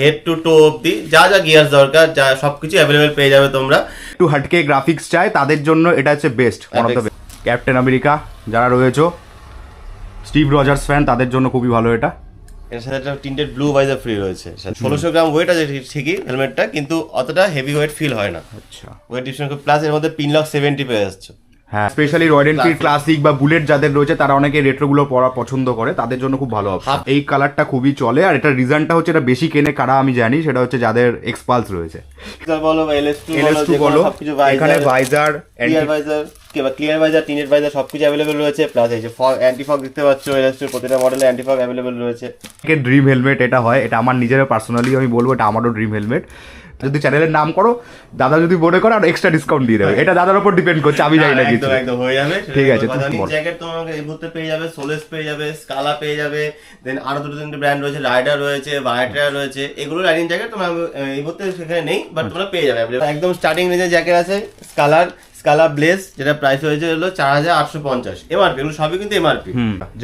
Head to টো অব্দি যা যা গিয়ার দরকার যা সবকিছু অ্যাভেলেবেল পেয়ে যাবে তোমরা। একটু হাটকে গ্রাফিক্স চাই তাদের জন্য এটা হচ্ছে বেস্ট। ক্যাপ্টেন আমেরিকা যারা রয়েছে, স্টিভ রজার্স ফ্যান, তাদের জন্য খুবই ভালো এটা। এর সাথে একটা টিন্টেড ব্লু ভাইজার ফ্রি রয়েছে। 1600 গ্রাম ওয়েট আছে ঠিকই হেলমেটটা, কিন্তু অতটা হেভি ওয়েট ফিল হয় না। আচ্ছা, ওয়েট ডিফারেন্স প্লাস এর মধ্যে পিনলক 70 পেয়ে যাচ্ছে। হ্যাঁ, স্পেশালি রয়্যাল এনফিল্ড ক্লাসিক বা বুলেট যাদের রয়েছে তারা অনেকে রেট্রোগুলো পরা পছন্দ করে, তাদের জন্য খুব ভালো অপশন। এই কালারটা খুবই চলে, আর এটা রিজনটা হচ্ছে এটা বেশি কেনে কারা আমি জানি, সেটা হচ্ছে যাদের এক্সপালস রয়েছে। বলো বা LS2 বলো, সবকিছু এখানে ভাইজার, ক্লিয়ার ভাইজার কিংবা ক্লিয়ার ভাইজার, টিনেট ভাইজার সবকিছু অ্যাভেলেবেল রয়েছে। প্লাস এই যে অ্যান্টি ফগ দেখতে পাচ্ছ, LS2 প্রতিটা মডেলে অ্যান্টি ফগ অ্যাভেলেবেল রয়েছে। ড্রিম হেলমেট এটা হয়, এটা আমার নিজের পার্সোনালি আমি বলবো এটা আমারও ড্রিম হেলমেট। যদি চ্যানেলের নাম করো, দাদা যদি মনে করে আর এক্সট্রা ডিসকাউন্ট দিয়ে দেবে, এটা দাদার উপর ডিপেন্ড করছে, আমি জানি না কিছু। একদম হয়ে যাবে, ঠিক আছে। জ্যাকেট তোমাকে এই মুহূর্তে পেয়ে যাবে, সোলেস পেয়ে যাবে, স্কালা পেয়ে যাবে, দেন আরো দুটো তিনটে ব্র্যান্ড রয়েছে, রাইডার রয়েছে, ভাইট্রা রয়েছে। এগুলো রাইডিং জ্যাকেট তোমার এই মুহূর্তে সেখানে নেই, বাট তোমরা পেয়ে যাবে। একদম স্টার্টিং রেঞ্জের জ্যাকেট আছে স্কালা ব্লেজ, যেটা প্রাইস হয়েছে হলো 4850 এমআরপি। এগুলো সবই কিন্তু এমআরপি।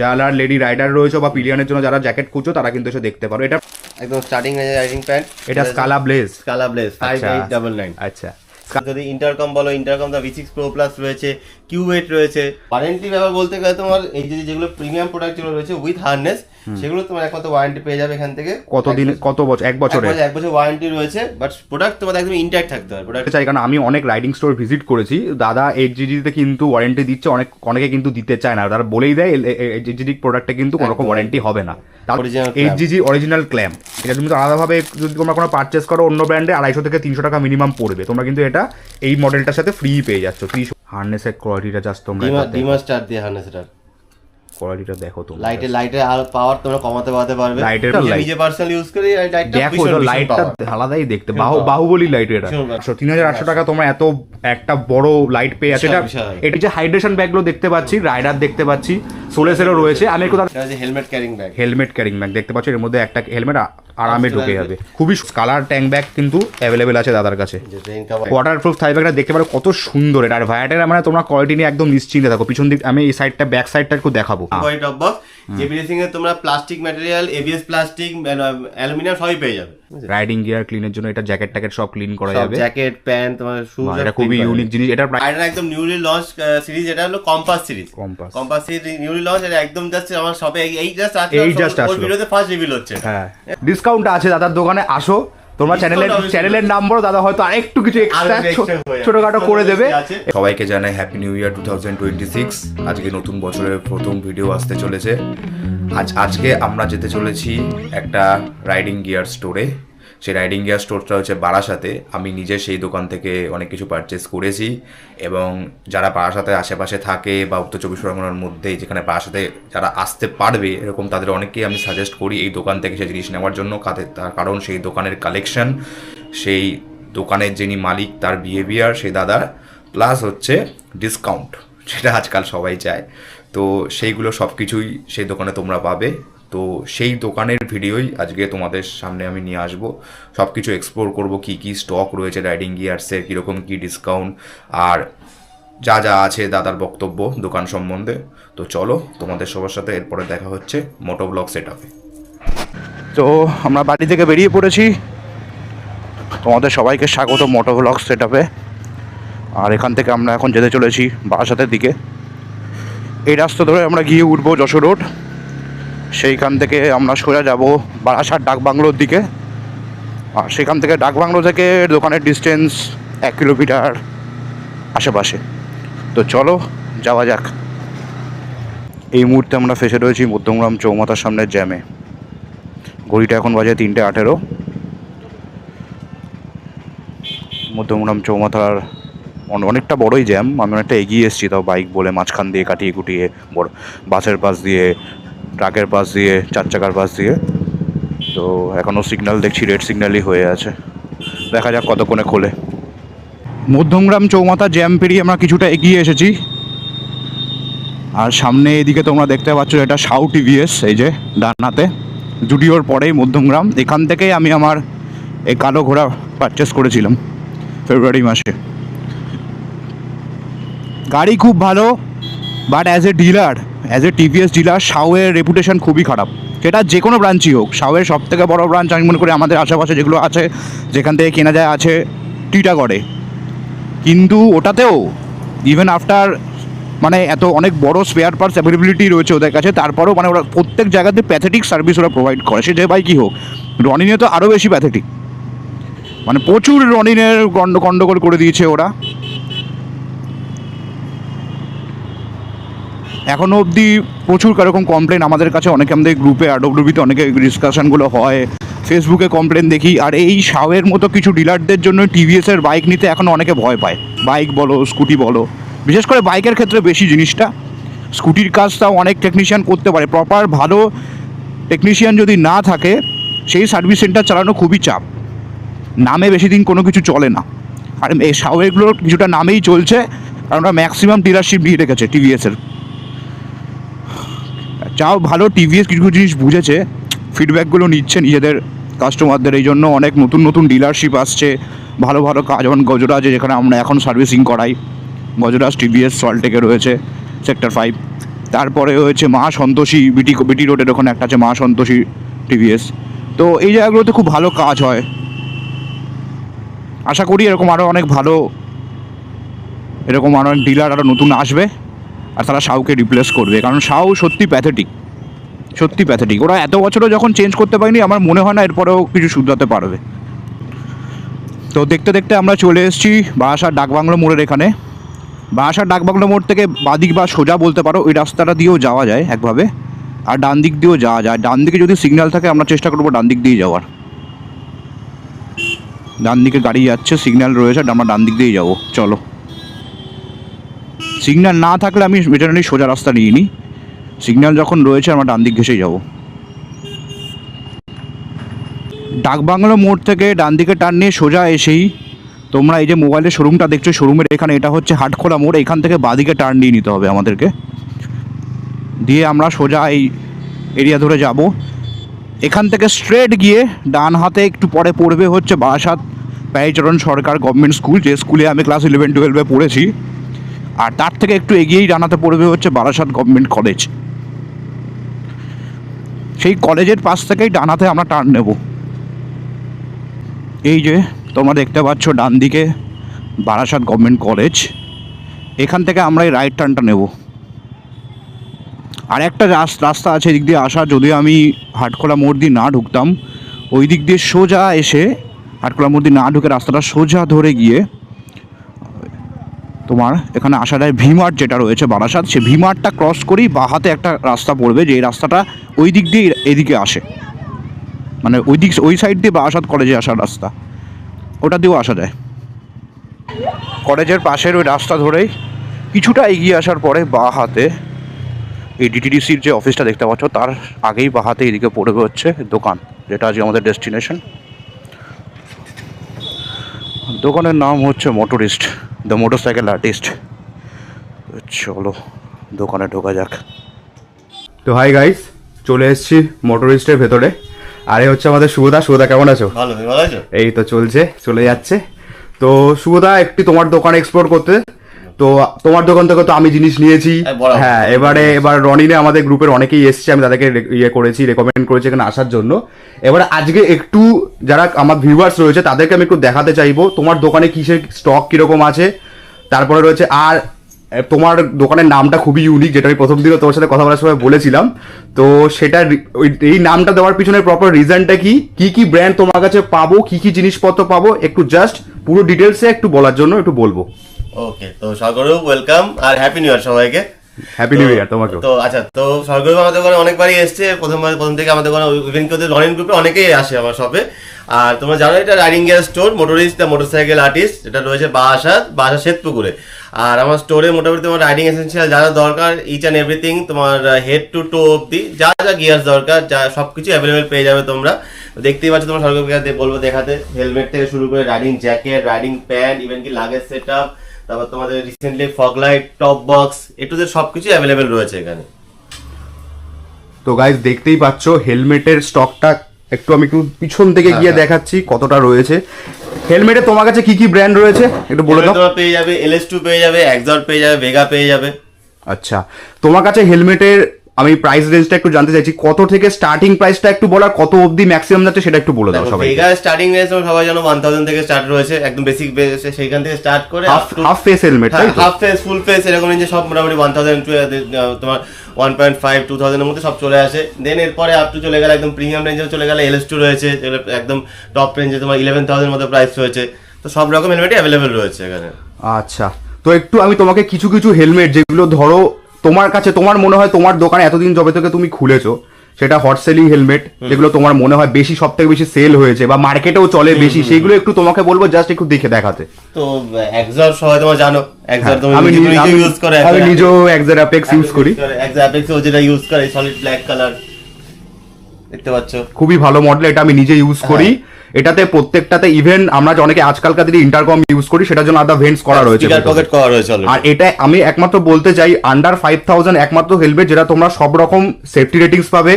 যারা লেডি রাইডার রয়েছে বা পিলিয়নের জন্য যারা জ্যাকেট খুঁজছো তারা কিন্তু এসে দেখতে পারো। এটা একদম স্টার্টিং রেঞ্জের রাইডিং প্যান্ট, এটা স্কালা ব্লেজ 5899। আচ্ছা, যদি ইন্টারকম বলো, ইন্টারকম দা V6 Pro Plus রয়েছে, কিউ8 রয়েছে। ওয়ারেন্টি ব্যাপার বলতে গেলে তোমার এই যেগুলো প্রিমিয়াম প্রোডাক্ট যেগুলো রয়েছে উইথ হার্নেস, সেগুলো তোমার একমাত্র ওয়ারেন্টি পেয়ে যাবে এখান থেকে। কতদিন, কত বছর? এক বছর ওয়ারেন্টি রয়েছে, বাট প্রোডাক্ট তোমাদের একদম ইনট্যাক্ট থাকতে হবে। প্রোডাক্ট চাই, কারণ আমি অনেক রাইডিং স্টোর ভিজিট করেছি, দাদা 8GG তে কিন্তু ওয়ারেন্টি দিচ্ছে, অনেকে কিন্তু দিতে চায় না, তারা বলেই দেয় 8GG প্রোডাক্টে কিন্তু কোনো রকম ওয়ারেন্টি হবে না। 8GG অরিজিনাল ক্ল্যাম, এটা তুমি তো আলাদাভাবে যদি তোমরা কোনো পারচেস করো অন্য ব্র্যান্ডে 250 থেকে 300 টাকা মিনিমাম পড়বে, তোমরা কিন্তু এটা এই মডেলটার সাথে ফ্রি পেয়ে যাচ্ছ। হার্নেসের কোয়ালিটিটা জাস্ট তোমরা ডিমার স্টার দিয়ে হার্নেসটা কোয়ালিটিটা দেখো, তো লাইটের আর পাওয়ার তোমরা কমাতে পারবে। লাইটের নিজে পার্সোনালি ইউজ করি লাইটটা, দেখো তো লাইটটা আলাদাই দেখতে, বাহুবলী লাইট। এটা 3800 টাকা তোমরা এত একটা বড় লাইট পেয়ে যাচ্ছে। এটা যে হাইড্রেশন ব্যাগগুলো দেখতে পাচ্ছি, রাইডার দেখতে পাচ্ছি, সোলেসেরও রয়েছে। আমি একটু হেলমেট ক্যারিং ব্যাগ দেখতে পাচ্ছি, এর মধ্যে একটা হেলমেট আরামে ঢুকে যাবে। খুবই কালার ট্যাঙ্ক ব্যাগ কিন্তু অ্যাভেলেবেল আছে দাদার কাছে। ওয়াটারপ্রুফ থাই ব্যাগটা দেখতে পারো কত সুন্দর এটা। আর ভায়াটের মানে তোমরা কোয়ালিটি নিয়ে একদম নিশ্চিন্তে থাকো। পিছন দিক আমি এই সাইডটা ব্যাক সাইডটা একটু দেখাবো। এভরিথিং এ তোমরা plastic material, ABS plastic, aluminium সবই পেয়ে যাবে। রাইডিং গিয়ার ক্লিনের জন্য এটা জ্যাকেট ট্যাকেট সব ক্লিন করা যাবে। জ্যাকেট, প্যান্ট, তোমার শুজ, এটা খুবই ইউনিক জিনিস। এটা একদম নিউলি লঞ্চ সিরিজ, এটা হলো compass series. Compass series newly launch, এটা একদম জাস্ট আমার শপে এই জাস্ট আসলো, ভিডিওতে ফার্স্ট রিভিল হচ্ছে। হ্যাঁ, ডিসকাউন্ট আছে দাদার দোকানে, আসো তোমরা। চ্যানেলের নাম বলো, দাদা হয়তো আরেকটু কিছু এক্সট্রা ছোটখাটো করে দেবে। সবাইকে জানাই হ্যাপি নিউ ইয়ার 2026। আজকে নতুন বছরের প্রথম ভিডিও আসতে চলেছে। আজকে আমরা যেতে চলেছি একটা রাইডিং গিয়ার স্টোরে। সেই রাইডিং গিয়ার স্টোরটা হচ্ছে বারাসাতে। আমি নিজে সেই দোকান থেকে অনেক কিছু পারচেস করেছি, এবং যারা বারাসাতে আশেপাশে থাকে বা উত্তর 24 পরগনার মধ্যে, যেখানে বারাসাতে যারা আসতে পারবে এরকম, তাদের অনেককেই আমি সাজেস্ট করি এই দোকান থেকে সেই জিনিস নেওয়ার জন্য। তার কারণ সেই দোকানের কালেকশন, সেই দোকানের যিনি মালিক তার বিহেভিয়ার সেই দাদার, প্লাস হচ্ছে ডিসকাউন্ট, সেটা আজকাল সবাই চায়। তো সেইগুলো সব কিছুই সেই দোকানে তোমরা পাবে। তো সেই দোকানের ভিডিওই আজকে তোমাদের সামনে আমি নিয়ে আসবো। সব কিছু এক্সপ্লোর করবো, কী কী স্টক রয়েছে রাইডিং গিয়ার্সের, কীরকম কী ডিসকাউন্ট, আর যা যা আছে দাদার বক্তব্য দোকান সম্বন্ধে। তো চলো তোমাদের সবার সাথে এরপরে দেখা হচ্ছে মোটো ব্লগ সেটআপে। তো আমরা বাড়ি থেকে বেরিয়ে পড়েছি, তোমাদের সবাইকে স্বাগত মোটো ব্লগ সেটআপে। আর এখান থেকে আমরা এখন যেতে চলেছি বারাসাতের দিকে। এই রাস্তা ধরে আমরা গিয়ে উঠবো যশোর রোড, সেইখান থেকে আমরা সোজা যাব বারাসাত ডাকবাংলোর দিকে। আর সেখান থেকে ডাকবাংলো থেকে দোকানের ডিস্টেন্স 1 কিলোমিটার আশেপাশে। তো চলো যাওয়া যাক। এই মুহূর্তে আমরা ফেসে রয়েছি মধ্যমগ্রাম চৌমাথার সামনে জ্যামে। ঘড়িটা এখন বাজে 3:18। মধ্যমগ্রাম চৌমাথার অনেকটা বড়ই জ্যাম। আমি অনেকটা এগিয়ে এসেছি, তাও বাইক বলে মাঝখান দিয়ে কাটিয়ে কুটিয়ে, বাসের পাশ দিয়ে, ট্রাকের পাশ দিয়ে, 4 চাকার পাশ দিয়ে। তো এখনও সিগন্যাল দেখছি রেড সিগন্যালই হয়ে আছে, দেখা যাক কতক্ষণে খোলে। মধ্যমগ্রাম চৌমাথা জ্যাম পেরিয়ে আমরা কিছুটা এগিয়ে এসেছি। আর সামনে এদিকে তোমরা দেখতে পাচ্ছ এটা সাউ টিভিএস, এই যে ডানাতে, জুডিওর পরেই মধ্যমগ্রাম। এখান থেকেই আমি আমার এই কালো ঘোড়া পারচেস করেছিলাম ফেব্রুয়ারি মাসে। গাড়ি খুব ভালো, but as a TVS dealer সাউয়ের রেপুটেশন খুবই খারাপ। সেটা যে কোনো ব্রাঞ্চই হোক। শাওয়ের সব থেকে বড় ব্রাঞ্চ আমি মনে করি আমাদের আশেপাশে যেগুলো আছে, যেখান থেকে কেনা যায়, আছে টিটাগড়ে। কিন্তু ওটাতেও ইভেন আফটার মানে এত অনেক বড় স্পেয়ার পার্টস অ্যাভেলেবিলিটি রয়েছে ওদের কাছে, তারপরেও মানে ওরা প্রত্যেক জায়গাতে প্যাথেটিক সার্ভিস ওরা প্রোভাইড করে, সে যে বাইকই হোক। রনিনে তো আরও বেশি প্যাথেটিক, মানে প্রচুর রনিনের গন্ডগোল করে দিয়েছে ওরা। এখনও অবধি প্রচুর এরকম কমপ্লেন আমাদের কাছে, অনেকে আমাদের গ্রুপে আরডব্লিউবিতে অনেকে ডিসকাশনগুলো হয়, ফেসবুকে কমপ্লেন দেখি। আর এই শাওয়ের মতো কিছু ডিলারদের জন্য টিভিএসের বাইক নিতে এখনও অনেকে ভয় পায়। বাইক বলো, স্কুটি বলো, বিশেষ করে বাইকের ক্ষেত্রে বেশি জিনিসটা। স্কুটির কাজটাও অনেক টেকনিশিয়ান করতে পারে, প্রপার ভালো টেকনিশিয়ান যদি না থাকে সেই সার্ভিস সেন্টার চালানো খুবই চাপ। নামে বেশি দিন কোনো কিছু চলে না, আর এই শাওয়েরগুলোর কিছুটা নামেই চলছে, কারণ ওরা ম্যাক্সিমাম ডিলারশিপ দিয়ে রেখেছে টিভিএসের। যাও ভালো, টিভিএস কিছু কিছু জিনিস বুঝেছে, ফিডব্যাকগুলো নিচ্ছে নিজেদের কাস্টমারদের, এই জন্য অনেক নতুন নতুন ডিলারশিপ আসছে, ভালো ভালো কাজ। যেমন গজরাজে, যেখানে আমরা এখন সার্ভিসিং করাই, গজরাজ টিভিএস সল্টটেকে রয়েছে সেক্টর 5। তারপরে হয়েছে মা সন্তোষী, বিটি রোডের ওখানে একটা আছে মা সন্তোষী টিভিএস। তো এই জায়গাগুলোতে খুব ভালো কাজ হয়। আশা করি এরকম আরও অনেক ভালো, এরকম আরও অনেক ডিলার আরও নতুন আসবে, আর তারা শাওকে রিপ্লেস করবে, কারণ শাও সত্যি প্যাথেটিক, সত্যি প্যাথেটিক। ওরা এত বছরও যখন চেঞ্জ করতে পারেনি, আমার মনে হয় না এরপরেও কিছু শুধরাতে পারবে। তো দেখতে দেখতে আমরা চলে এসেছি বারাসাত ডাকবাংলো মোড়ের এখানে। বারাসাত ডাকবাংলো মোড় থেকে বাদিক বা সোজা বলতে পারো, ওই রাস্তাটা দিয়েও যাওয়া যায় একভাবে, আর ডান দিক দিয়েও যাওয়া যায়। ডান দিকে যদি সিগন্যাল থাকে আমরা চেষ্টা করবো ডান দিক দিয়ে যাওয়ার। ডান দিকে গাড়ি যাচ্ছে, সিগন্যাল রয়েছে, আমরা ডান দিক দিয়েই যাবো, চলো। সিগন্যাল না থাকলে আমি জেনারেলি সোজা রাস্তা নিয়ে নিই, সিগন্যাল যখন রয়েছে আমরা ডান দিক ঘেসেই যাব। ডাকবাংলো মোড় থেকে ডান দিকে টার্ন নিয়ে সোজা এসেই তোমরা এই যে মোবাইলের শোরুমটা দেখছো, শোরুমের এখানে এটা হচ্ছে হাটখোলা মোড়, এখান থেকে বাদিকে টার্ন নিয়ে নিতে হবে আমাদেরকে, দিয়ে আমরা সোজা এই এরিয়া ধরে যাব। এখান থেকে স্ট্রেট গিয়ে ডান হাতে একটু পরে পড়বে হচ্ছে বারাসাত প্যারিচরণ সরকার গভর্নমেন্ট স্কুল, যে স্কুলে আমি ক্লাস 11-12 পড়েছি। আর তার থেকে একটু এগিয়েই ডানাতে পড়বে হচ্ছে বারাসাত গভর্নমেন্ট কলেজ। সেই কলেজের পাশ থেকেই ডানাতে আমরা টার্ন নেব। এই যে তোমরা দেখতে পাচ্ছ ডান দিকে বারাসাত গভর্নমেন্ট কলেজ, এখান থেকে আমরা এই রাইট টার্নটা নেব। আর একটা রাস্তা আছে এদিক দিয়ে আসা, যদিও আমি হাটখোলা মোড় দিয়ে না ঢুকতাম, ওই দিক দিয়ে সোজা এসে হাটখোলা মোড় দিয়ে না ঢুকে রাস্তাটা সোজা ধরে গিয়ে তোমার এখানে আসা যায় ভিমার্ট যেটা রয়েছে বারাসাত, সে ভিমার্টটা ক্রস করেই বা হাতে একটা রাস্তা পড়বে, যে এই রাস্তাটা ওই দিক দিয়ে এদিকে আসে, মানে ওই সাইড দিয়ে বারাসাত কলেজে আসার রাস্তা, ওটা দিয়েও আসা যায়। কলেজের পাশের ওই রাস্তা ধরেই কিছুটা এগিয়ে আসার পরে বা হাতে এই ডিটিডিসির যে অফিসটা দেখতে পাচ্ছ, তার আগেই বা হাতে এদিকে পড়বে হচ্ছে দোকান, যেটা আজকে আমাদের ডেস্টিনেশন। দোকানের নাম হচ্ছে মোটরিস্ট, দ্য মোটরসাইকেল আর্টিস্ট। চলো দোকানে ঢোকা যাক। তো হাই গাইস, চলে এসেছি মোটরিস্টের ভেতরে। আরে হচ্ছে আমাদের শুভদা। শুভদা কেমন আছো? ভালো, তুমি ভালো আছো? এই তো চলছে, চলে যাচ্ছে। তো শুভদা, একটু তোমার দোকান এক্সপ্লোর করতে, তো তোমার দোকান থেকে তো আমি জিনিস নিয়েছি। হ্যাঁ, এবার রনিনে আমাদের গ্রুপের অনেকেই এসছে, আমি তাদেরকে করেছি, রেকমেন্ড করেছি এখানে আসার জন্য। এবারে আজকে একটু যারা আমার ভিউয়ার্স রয়েছে তাদেরকে আমি একটু দেখাতে চাইবো তোমার দোকানে কিসের স্টক কিরকম আছে। তারপরে রয়েছে, আর তোমার দোকানের নামটা খুবই ইউনিক, যেটা আমি প্রথম দিনও তোমার সাথে কথা বলার সময় বলেছিলাম। তো সেটা এই নামটা দেওয়ার পিছনে প্রপার রিজনটা কি কি ব্র্যান্ড তোমার কাছে পাবো, কি জিনিসপত্র পাবো, একটু জাস্ট পুরো ডিটেলসে একটু বলার জন্য একটু বলবো। ওকে, তো সাগরু ওয়েলকাম আর হ্যাপি নিউ ইয়ার সবাইকে। হ্যাপি নিউ ইয়ার তোমাকেও। তো আচ্ছা, তো সাগরু আমাদের দোকানে অনেকবারই এসছে, প্রথম থেকে আমাদের দোকানে ইভেন কি ওদের রনিন গ্রুপে অনেকেই আসে আমার শপে। আর তোমরা জানো এটা riding gear store, motorist the motorcycle artist, যেটা রয়েছে বারাসাত শ্বেতপুকুরে। আর আমার স্টোরে মোটামুটি তোমার রাইডিং এসেন্সিয়াল যা যা দরকার, ইচ অ্যান্ড এভরিথিং, তোমার হেড টু টো অব্দি যা যা গিয়ার্স দরকার, যা সব কিছু অ্যাভেলেবেল পেয়ে যাবে তোমরা। দেখতেই পাচ্ছ, তোমার সরকারকে বলবো দেখাতে, হেলমেট থেকে শুরু করে riding jacket, riding pant, even কি লাগেজ সেট আপ, তারপর তোমাদের recently fog light, top box, এটুদের সবকিছু অ্যাভেলেবেল রয়েছে এখানে। তো গাইস দেখতেই পাচ্ছ হেলমেটের স্টকটা একটু আমি একটু পিছন থেকে গিয়ে দেখাচ্ছি কতটা রয়েছে। হেলমেটে তোমার কাছে কি ব্র্যান্ড রয়েছে একটু বলে দাও। তোমরা পেয়ে যাবে LS2 পেয়ে যাবে, এক্সর পেয়ে যাবে, ভেগা পেয়ে যাবে। আচ্ছা, তোমার কাছে হেলমেটের আমি প্রাইস রেঞ্জটা একটু জানতে চাইছি, কত থেকে স্টার্টিং প্রাইসটা একটু বলার, কত অবধি ম্যাক্সিমাম যাচ্ছে সেটা একটু বলে দাও সবাই। ভেগা স্টার্টিং রেঞ্জ সবাই জানো 1000 থেকে স্টার্ট রয়েছে, একদম বেসিক বেসে সেইখান থেকে স্টার্ট করে হাফ ফেস হেলমেট, তাই তো? হাফ ফেস ফুল ফেস এরকম রেঞ্জে সব মোটামুটি 1000 তোমার 1.5 2000 এর মধ্যে সব চলে আসে। দেন এরপরে আপ টু চলে গেলে একদম প্রিমিয়াম রেঞ্জে চলে গেলে LS2 রয়েছে, একদম টপ রেঞ্জে তোমার 11000 এর মধ্যে প্রাইস রয়েছে। তো সব রকম হেলমেটই অ্যাভেলেবেল রয়েছে এখানে। আচ্ছা, তো একটু আমি তোমাকে কিছু কিছু হেলমেট যেগুলো ধরো তোমার কাছে, তোমার মনে হয় তোমার দোকানে এতদিন যবে থেকে তুমি খুলেছো সেটা হট সেলিং হেলমেট, যেগুলো তোমার মনে হয় বেশি, সব থেকে বেশি সেল হয়েছে বা মার্কেটেও চলে বেশি, সেইগুলো একটু তোমাকে বলবো জাস্ট একটু দেখে দেখাতে। তো এক্সার সবাই তোমার জানো, এক্সার তুমি আমি ইউজ করে, আমি নিজেও এক্সার অ্যাপেক্স ইউজ করি। এক্সার অ্যাপেক্স ও যেটা ইউজ করে সলিড ব্ল্যাক কালার দেখতে পাচ্ছ, খুবই ভালো মডেল, এটা আমি নিজে ইউজ করি। এটাতে প্রত্যেকটাতে ইভেন আমরা যে অনেকে আজকালকার দিনে ইন্টারকম ইউজ করি সেটার জন্য আলাদা ভেন্টস করা রয়েছে, স্পিকার পকেট করা রয়েছে অলরেডি। আর এটা আমি একমাত্র বলতে চাই আন্ডার 5000 একমাত্র হেলমেট যেটা তোমরা সব রকম সেফটি রেটিংস পাবে,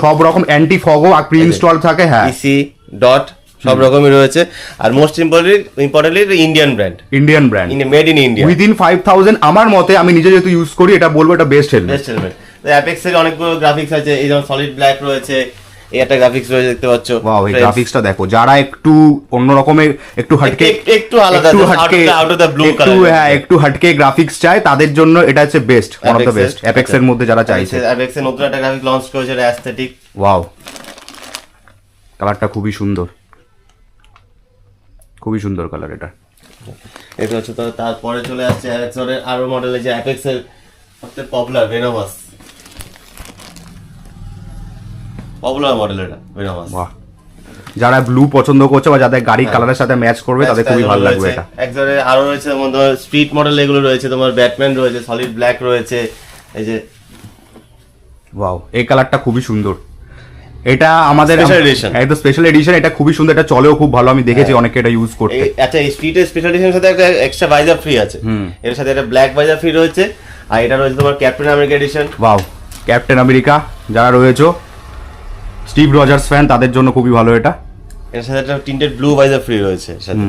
সব রকম অ্যান্টি ফগও আর প্রি ইনস্টল থাকে। হ্যাঁ, ইসি ডট সব রকমই রয়েছে। আর most importantly Indian brand, Indian brand, made in India. Within 5000 আমার মতে, আমি নিজে যেহেতু ইউজ করি এটা বলবো এটা best helmet. Best helmet. Apex এর অনেকগুলো গ্রাফিক্স আছে, এই যেমন সলিড ব্ল্যাক রয়েছে, এই একটা গ্রাফিক্স রয়েছে দেখতে পাচ্ছ। ওয়াও, এই গ্রাফিক্সটা দেখো, যারা একটু অন্য রকমের একটু হটকে, একটু আলাদা, out of the blue colour, হ্যাঁ একটু হটকে গ্রাফিক্স চায় তাদের জন্য এটা হচ্ছে best, one of the best apex এর মধ্যে যারা চাইছে। অ্যাপেক্স এর নতুন একটা গ্রাফিক লঞ্চ করেছে, এটা অ্যাস্থেটিক। ওয়াও, কালারটা খুবই সুন্দর, খুবই সুন্দর কালার এটা। এটা হচ্ছে তো তারপরে চলে আসছে অ্যাপেক্স এর আরো মডেল, যে অ্যাপেক্স এর সবচেয়ে পপুলার ভেনোমাস, পপুলার মডেল এটা ভেনোমাস। বাহ, যারা ব্লু পছন্দ করছে বা যাদের গাড়ির কালারের সাথে ম্যাচ করবে তাদের খুবই ভালো লাগবে এটা। একজনে আরো রয়েছে যেমন তোমার স্ট্রিট মডেল এগুলো রয়েছে, তোমার ব্যাটম্যান রয়েছে, সলিড ব্ল্যাক রয়েছে, এই যে ওয়াও, এই কালারটা খুবই সুন্দর। এটা আমাদের Special edition। একদম স্পেশাল এডিশন, এটা খুবই সুন্দর, এটা চলেও খুব ভালো, আমি দেখেছি অনেকে এটা ইউজ করতে। আচ্ছা, এই স্ট্রিটের স্পেশাল এডিশনের সাথে একটা এক্সট্রা ভাইজার ফ্রি আছে, এর সাথে একটা ব্ল্যাক ভাইজার ফ্রি রয়েছে। আর এটা রয়েছে তোমার Captain America edition. Wow, Captain America যারা রয়েছে স্টিভ রজার্স ফ্যান তাদের জন্য খুবই ভালো এটা। এর সাথে একটা টিন্টেড ব্লু ভাইজার ফ্রি রয়েছে সাথে।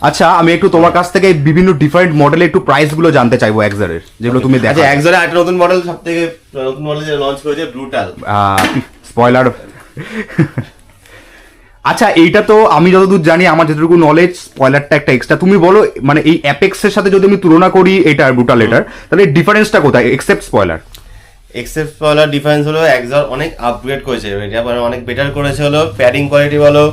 আচ্ছা, আমি একটু তোমার কাছ থেকে বিভিন্ন ডিফারেন্ট মডেলের একটু প্রাইস গুলো জানতে চাইবো এক্সারের, যেগুলো তুমি দেখো। আচ্ছা, এক্সারে একটা নতুন মডেল, সবথেকে নতুন মডেল যে লঞ্চ করেছে ব্রুটাল। স্পয়লার। আচ্ছা, এইটা তো আমি যতদূর জানি, আমার যতটুকু নলেজ, স্পয়লারটা একটা এক্সট্রা। তুমি বলো, মানে এই অ্যাপেক্স এর সাথে যদি আমি তুলনা করি এটা আর ব্রুটাল এটার, তাহলে ডিফারেন্সটা কোথায় except spoiler? Except spoiler difference হলো এক্সার অনেক আপগ্রেড করেছে, এটা অনেক বেটার করেছে। হলো প্যাডিং কোয়ালিটি বলো,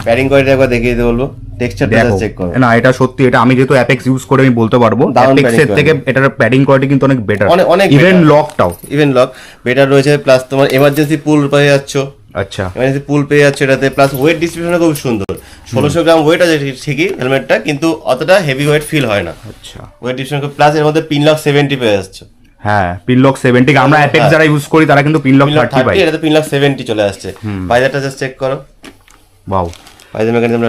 প্যাডিং কোয়ালিটি একবার দেখিয়ে দিতে বলবো, টেক্সচারটা চেক করো। না, এটা সত্যি, এটা আমি যেহেতু অ্যাপেক্স ইউজ করে আমি বলতে পারবো অ্যাপেক্স এর থেকে এটার প্যাডিং কোয়ালিটি কিন্তু অনেক বেটার, অনেক ইভেন লকটাও ইভেন লক বেটার রয়েছে। প্লাস তোমার এমার্জেন্সি পুল পেয়ে যাচ্ছ। আচ্ছা, এমার্জেন্সি পুল পেয়ে যাচ্ছে এটাতে। প্লাস ওয়েট ডিস্ট্রিবিউশন খুব সুন্দর, 1600 গ্রাম ওয়েট আছে ঠিকই হেলমেটটা, কিন্তু অতটা হেভি ওয়েট ফিল হয় না। আচ্ছা, ওয়েট ডিস্ট্রিবিউশন প্লাস এর মধ্যে পিনলক 70 পেয়ে যাচ্ছে। হ্যাঁ, পিনলক 70, আমরা অ্যাপেক্স যারা ইউজ করি তারা কিন্তু পিনলক 30 পাই, এটাতে পিনলক 70 চলে আসছে। ভাইজারটা জাস্ট চেক করো। ওয়াও, ভাইজার মেকানিজম,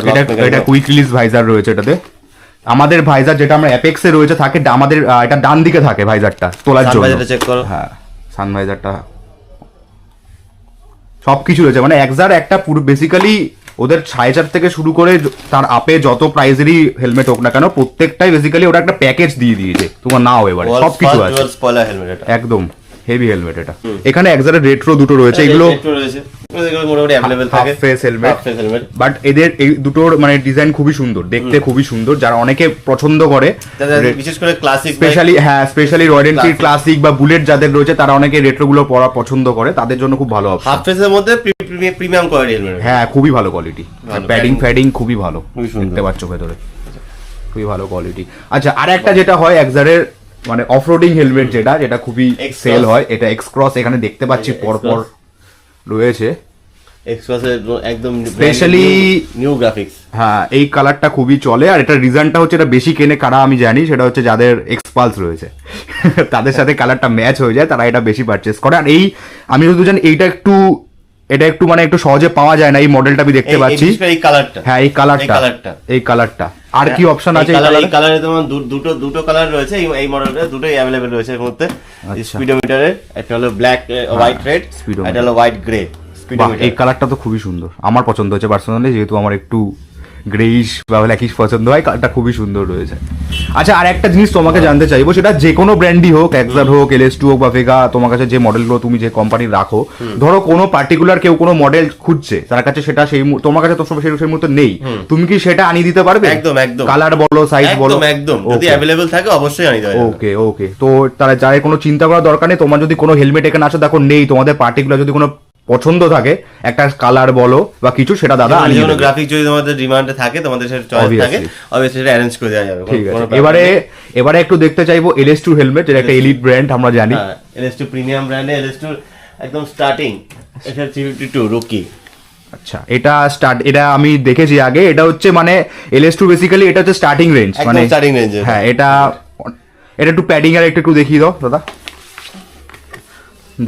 এটা কুইক রিলিজ ভাইজার রয়েছে এটাতে। আমাদের ভাইজার যেটা আমরা অ্যাপেক্স এ রয়েছে থাকে আমাদের এটা ডান দিকে থাকে ভাইজারটা তোলার জন্য। ভাইজারটা চেক করো। হ্যাঁ, সান ভাইজারটা সবকিছু রয়েছে, মানে এক্সার একটা পুরো বেসিক্যালি ওদের 4.5 থেকে শুরু করে তার আপে যত প্রাইজেরই হেলমেট হোক না কেন, প্রত্যেকটাই বেসিক্যালি ওটা একটা প্যাকেজ দিয়ে দিয়েছে, তোমার নাও এবারে সবকিছু আছে। স্পয়লার হেলমেট এটা একদম হেভি হেলমেট এটা। এখানে এক্সারের রেট্রো দুটো রয়েছে, এগুলো রয়েছে, এগুলো মোটামুটি अवेलेबल থাকে। হাফ ফেস হেলমেট, বাট এদের এই দুটোর মানে ডিজাইন খুবই সুন্দর, দেখতে খুবই সুন্দর, যারা অনেকে পছন্দ করে, বিশেষ করে classic specially specially royal Enfield classic বা বুলেট যাদের রয়েছে তারা অনেকে রেট্রো গুলো পরা পছন্দ করে, তাদের জন্য খুব ভালো অপশন। হাফ ফেসের মধ্যে প্রিমিয়াম কোয়ালিটি হেলমেট, হ্যাঁ খুবই ভালো কোয়ালিটি, প্যাডিং খুবই ভালো, খুবই সুন্দর দেখতে পাচ্ছ ভেতরে খুবই ভালো কোয়ালিটি। আচ্ছা, আর একটা যেটা হয় এক্সারের মানে অফরোডিং হেলমেট যেটা খুবই সেল হয়, এটা এক্স ক্রস, এখানে দেখতে পাচ্ছি পরপর রয়েছে এক্সপ্রেসের একদম স্পেশালি নিউ গ্রাফিক্স। হ্যাঁ, এই কালারটা খুবই চলে, আর এটা রিজনটা হচ্ছে এটা বেশি কেনে কারা আমি জানি, সেটা হচ্ছে যাদের এক্সপালস রয়েছে তাদের সাথে কালারটা ম্যাচ হয়ে যায়, তারা এটা বেশি পারচেস করে। আর এই আমি শুধু জানি এটা একটু মানে একটু সহজে পাওয়া যায় না, এই মডেলটা আমি দেখতে পাচ্ছি। এই কালারটা, হ্যাঁ এই কালারটা আর কি অপশন আছে? এই কালারে তোমার দুটো কালার রয়েছে, এই মডেলটা দুটোই अवेलेबल রয়েছে এর মধ্যে। স্পিডোমিটারে একটা হলো ব্ল্যাক হোয়াইট রেড, এটা হলো হোয়াইট গ্রে। এই কালারটা তো খুবই সুন্দর, আমার পছন্দ হচ্ছে পার্সোনালি, যেহেতু আমার একটু গ্রেইশ বা ব্ল্যাকিশ পছন্দ হয়, কালারটা খুবই সুন্দর রয়েছে। আচ্ছা, আর একটা জিনিস তোমাকে জানতে চাইবো, সেটা যে কোনো ব্র্যান্ডই হোক, এক্সার হোক, LS2 হোক বা ভেগা, তোমার কাছে যে মডেলগুলো তুমি যে কোম্পানির রাখো, ধরো কোনো পার্টিকুলার কেউ কোনো মডেল খুঁজছে, তার কাছে সেটা তোমার কাছে তো সেই মুহূর্তে নেই, তুমি কি সেটা আনিয়ে দিতে পারবে? একদম একদম, কালার বলো, সাইজ বলো, একদম যদি অ্যাভেলেবল থাকে অবশ্যই আনিয়ে দেওয়া যাবে। ওকে। তো তারা যারা কোনো চিন্তা করার দরকার নেই, তোমার যদি কোনো হেলমেট এখানে আসে দেখো নেই, তোমাদের পার্টিকুলার যদি কোনো পছন্দ থাকে, একটা কালার বলো বা কিছু, সেটা দাদা আনিয়ে দেবে। গ্রাফিক যদি তোমাদের ডিমান্ডে থাকে, তোমাদের সেটা চয়েস থাকে, অবভিয়াসলি সেটা অ্যারেঞ্জ করে দেওয়া যাবে। ঠিক আছে, এবারে একটু দেখতে চাইবো LS2 হেলমেট, যেটা একটা এলিট ব্র্যান্ড আমরা জানি। LS2 প্রিমিয়াম ব্র্যান্ডে LS2 একদম স্টার্টিং, এটা 352 রুকি। আচ্ছা, এটা আমি দেখেছি আগে, এটা হচ্ছে মানে LS2 বেসিক্যালি এটা হচ্ছে স্টার্টিং রেঞ্জ, মানে স্টার্টিং রেঞ্জ। হ্যাঁ, এটা একটু প্যাডিং আর একটু দেখিয়ে দাও দাদা।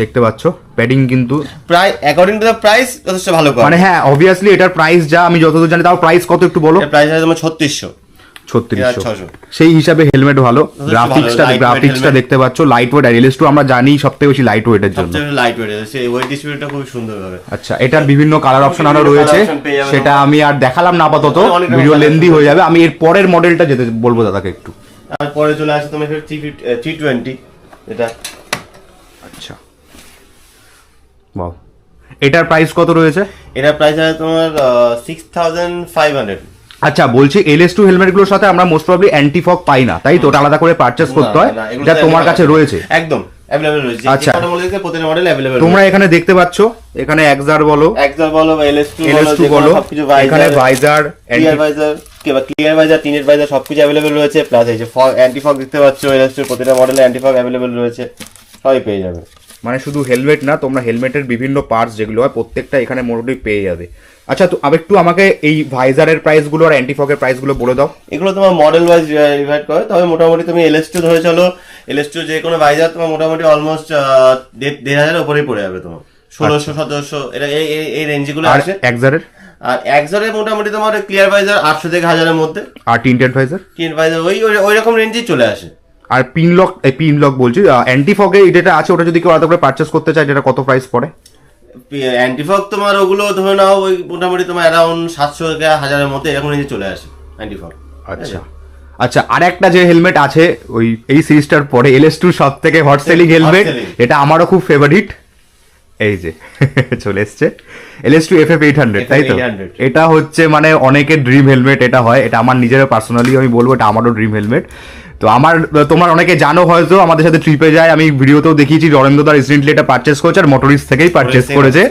দেখতে পাচ্ছ প্যাডিং কিন্তু প্রায় অ্যাকর্ডিং টু দ্য প্রাইস যথেষ্ট ভালো, মানে হ্যাঁ অবভিয়াসলি এটার প্রাইস যা আমি যতদূর জানি, তাও প্রাইস কত একটু বলো। প্রাইস আছে তোমার 3600। সেই হিসাবে হেলমেট ভালো, গ্রাফিক্সটা দেখতে পাচ্ছ, লাইট ওয়েট। আর LS2 আমরা জানি সবথেকে বেশি লাইট ওয়েটের জন্য, লাইট ওয়েট সেই ওয়েট ডিস্ট্রিবিউশনটা খুব সুন্দর হবে। আচ্ছা, এটার বিভিন্ন কালার অপশন আরো রয়েছে, সেটা আমি আর দেখালাম না আপাতত, ভিডিও লেন্দি হয়ে যাবে। আমি এর পরের মডেলটা যেতে বলবো দাদাকে একটু। তারপরে চলে আসে তোমার 320, এটা। আচ্ছা, বাহ, এটার প্রাইস কত রয়েছে? এটার প্রাইস আছে তোমার 6500। আচ্ছা, বলছি LS2 হেলমেট গুলোর সাথে আমরা মোস্ট প্রবাবলি অ্যান্টি ফগ পাই না, তাই তো? ওটা আলাদা করে পারচেজ করতে হয়, যা তোমার কাছে রয়েছে একদম अवेलेबल রয়েছে। আচ্ছা, প্রতিটা মডেল अवेलेबल। তোমরা এখানে দেখতে পাচ্ছ, এখানে এক্সার বলো বা LS2 বলো, এখানে ভাইজার, ক্লিয়ার ভাইজার কিংবা ক্লিয়ার ভাইজার, টিনেট ভাইজার সবকিছু अवेलेबल রয়েছে। প্লাস এই যে ফগ, অ্যান্টি ফগ দেখতে পাচ্ছ, LS2 প্রতিটা মডেলে অ্যান্টি ফগ अवेलेबल রয়েছে, সবই পেয়ে যাবে। মানে শুধু হেলমেট না, তোমরা হেলমেটের বিভিন্ন পার্টস যেগুলো হয় প্রত্যেকটা এখানে মোটামুটি পেয়ে যাবে। আচ্ছা, তো একটু আমাকে এই ভাইজারের প্রাইস গুলো আর অ্যান্টি ফগের প্রাইস গুলো বলে দাও। এগুলো তোমার মডেল ওয়াইজ ডিভাইড করে, তবে মোটামুটি তুমি LS2 ধরে চলো, LS2 যে কোনো ভাইজার তোমার মোটামুটি অলমোস্ট 1500 এর উপরেই পড়ে যাবে তোমার, 1600 1700 এটা এই রেঞ্জগুলো আসে। এক্সারের আর এক্সারের মোটামুটি তোমার ক্লিয়ার ভাইজার 800 থেকে 1000 এর মধ্যে। আর টিন্টেড ভাইজার ওই রকম রেঞ্জেই চলে আসে। আর পিন লক বলছি, অ্যান্টি ফগে যেটা আছে, ওটা যদি কেউ আলাদা করে পারচেজ করতে চায়, যেটা কত প্রাইস পড়ে? অ্যান্টি ফগ তোমার ওগুলো ধরে নাও ওই মোটামুটি তোমার অ্যারাউন্ড 700 থেকে 1000 এর মধ্যে এরকম রেঞ্জে চলে আসে অ্যান্টি ফগ। আচ্ছা, আর একটা যে হেলমেট আছে ওই এই সিরিজটার পরে, LS2 সব থেকে হট সেলিং হেলমেট, এটা আমারও খুব ফেভারিট, এই যে চলে এসছে LS2 FF800, তাই তো? এটা হচ্ছে মানে অনেকের ড্রিম হেলমেট এটা হয়, এটা আমার নিজেরও পার্সোনালি আমি বলবো এটা আমারও ড্রিম হেলমেট। তো তোমার অনেকে জানো হয়তো, আমাদের সাথে ট্রিপে যায়, আমি ভিডিওতেও দেখিয়েছি, নরেন্দ্রদা রিসেন্টলি এটা পারচেজ করেছে, আর মোটরিস্ট থেকেই পারচেজ করেছে।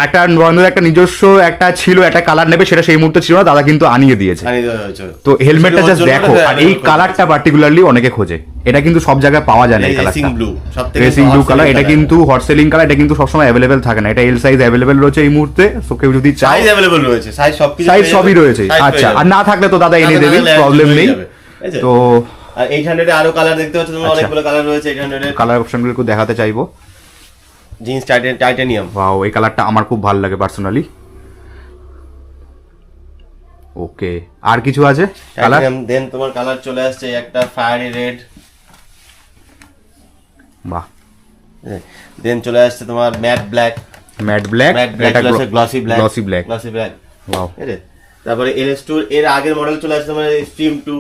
একটা নরেন্দ্রদা একটা নিজস্ব একটা ছিল, একটা কালার নেবে, সেটা সেই মুহূর্তে ছিল না, দাদা কিন্তু আনিয়ে দিয়েছে। তো হেলমেটটা জাস্ট দেখো, আর এই কালারটা পার্টিকুলারলি অনেকে খোঁজে, এটা কিন্তু সব জায়গায় পাওয়া যায় না। এই কালারটা রেসিং ব্লু কালার, এটা কিন্তু হট সেলিং কালার, এটা কিন্তু সবসময় অ্যাভেলেবেল থাকে না। এটা এল সাইজ অ্যাভেলেবেল রয়েছে এই মুহূর্তে, তো কেউ যদি চায় অ্যাভেলেবেল রয়েছে, সাইজ সবই রয়েছে। আচ্ছা, আর না থাকলে তো দাদা এনে দেবে, প্রবলেম নেই। তো আর 800 এ আরো কালার দেখতে পাচ্ছ তোমরা, অনেকগুলো কালার রয়েছে 800 এর। কালার অপশনগুলো একটু দেখাতে চাইবো। জিন্স টাইটানিয়াম, ওয়াও, এই কালারটা আমার খুব ভালো লাগে পার্সোনালি। ওকে, আর কিছু আছে কালার? দেন তোমার কালার চলে আসছে একটা ফায়ারি রেড, বাহ। দেন চলে আসছে তোমার ম্যাট ব্ল্যাক, এটা গ্লসি ব্ল্যাক, ওয়াও। তারপরে LS2 এর আগের মডেল চলে আসছে তোমার স্ট্রিম 2,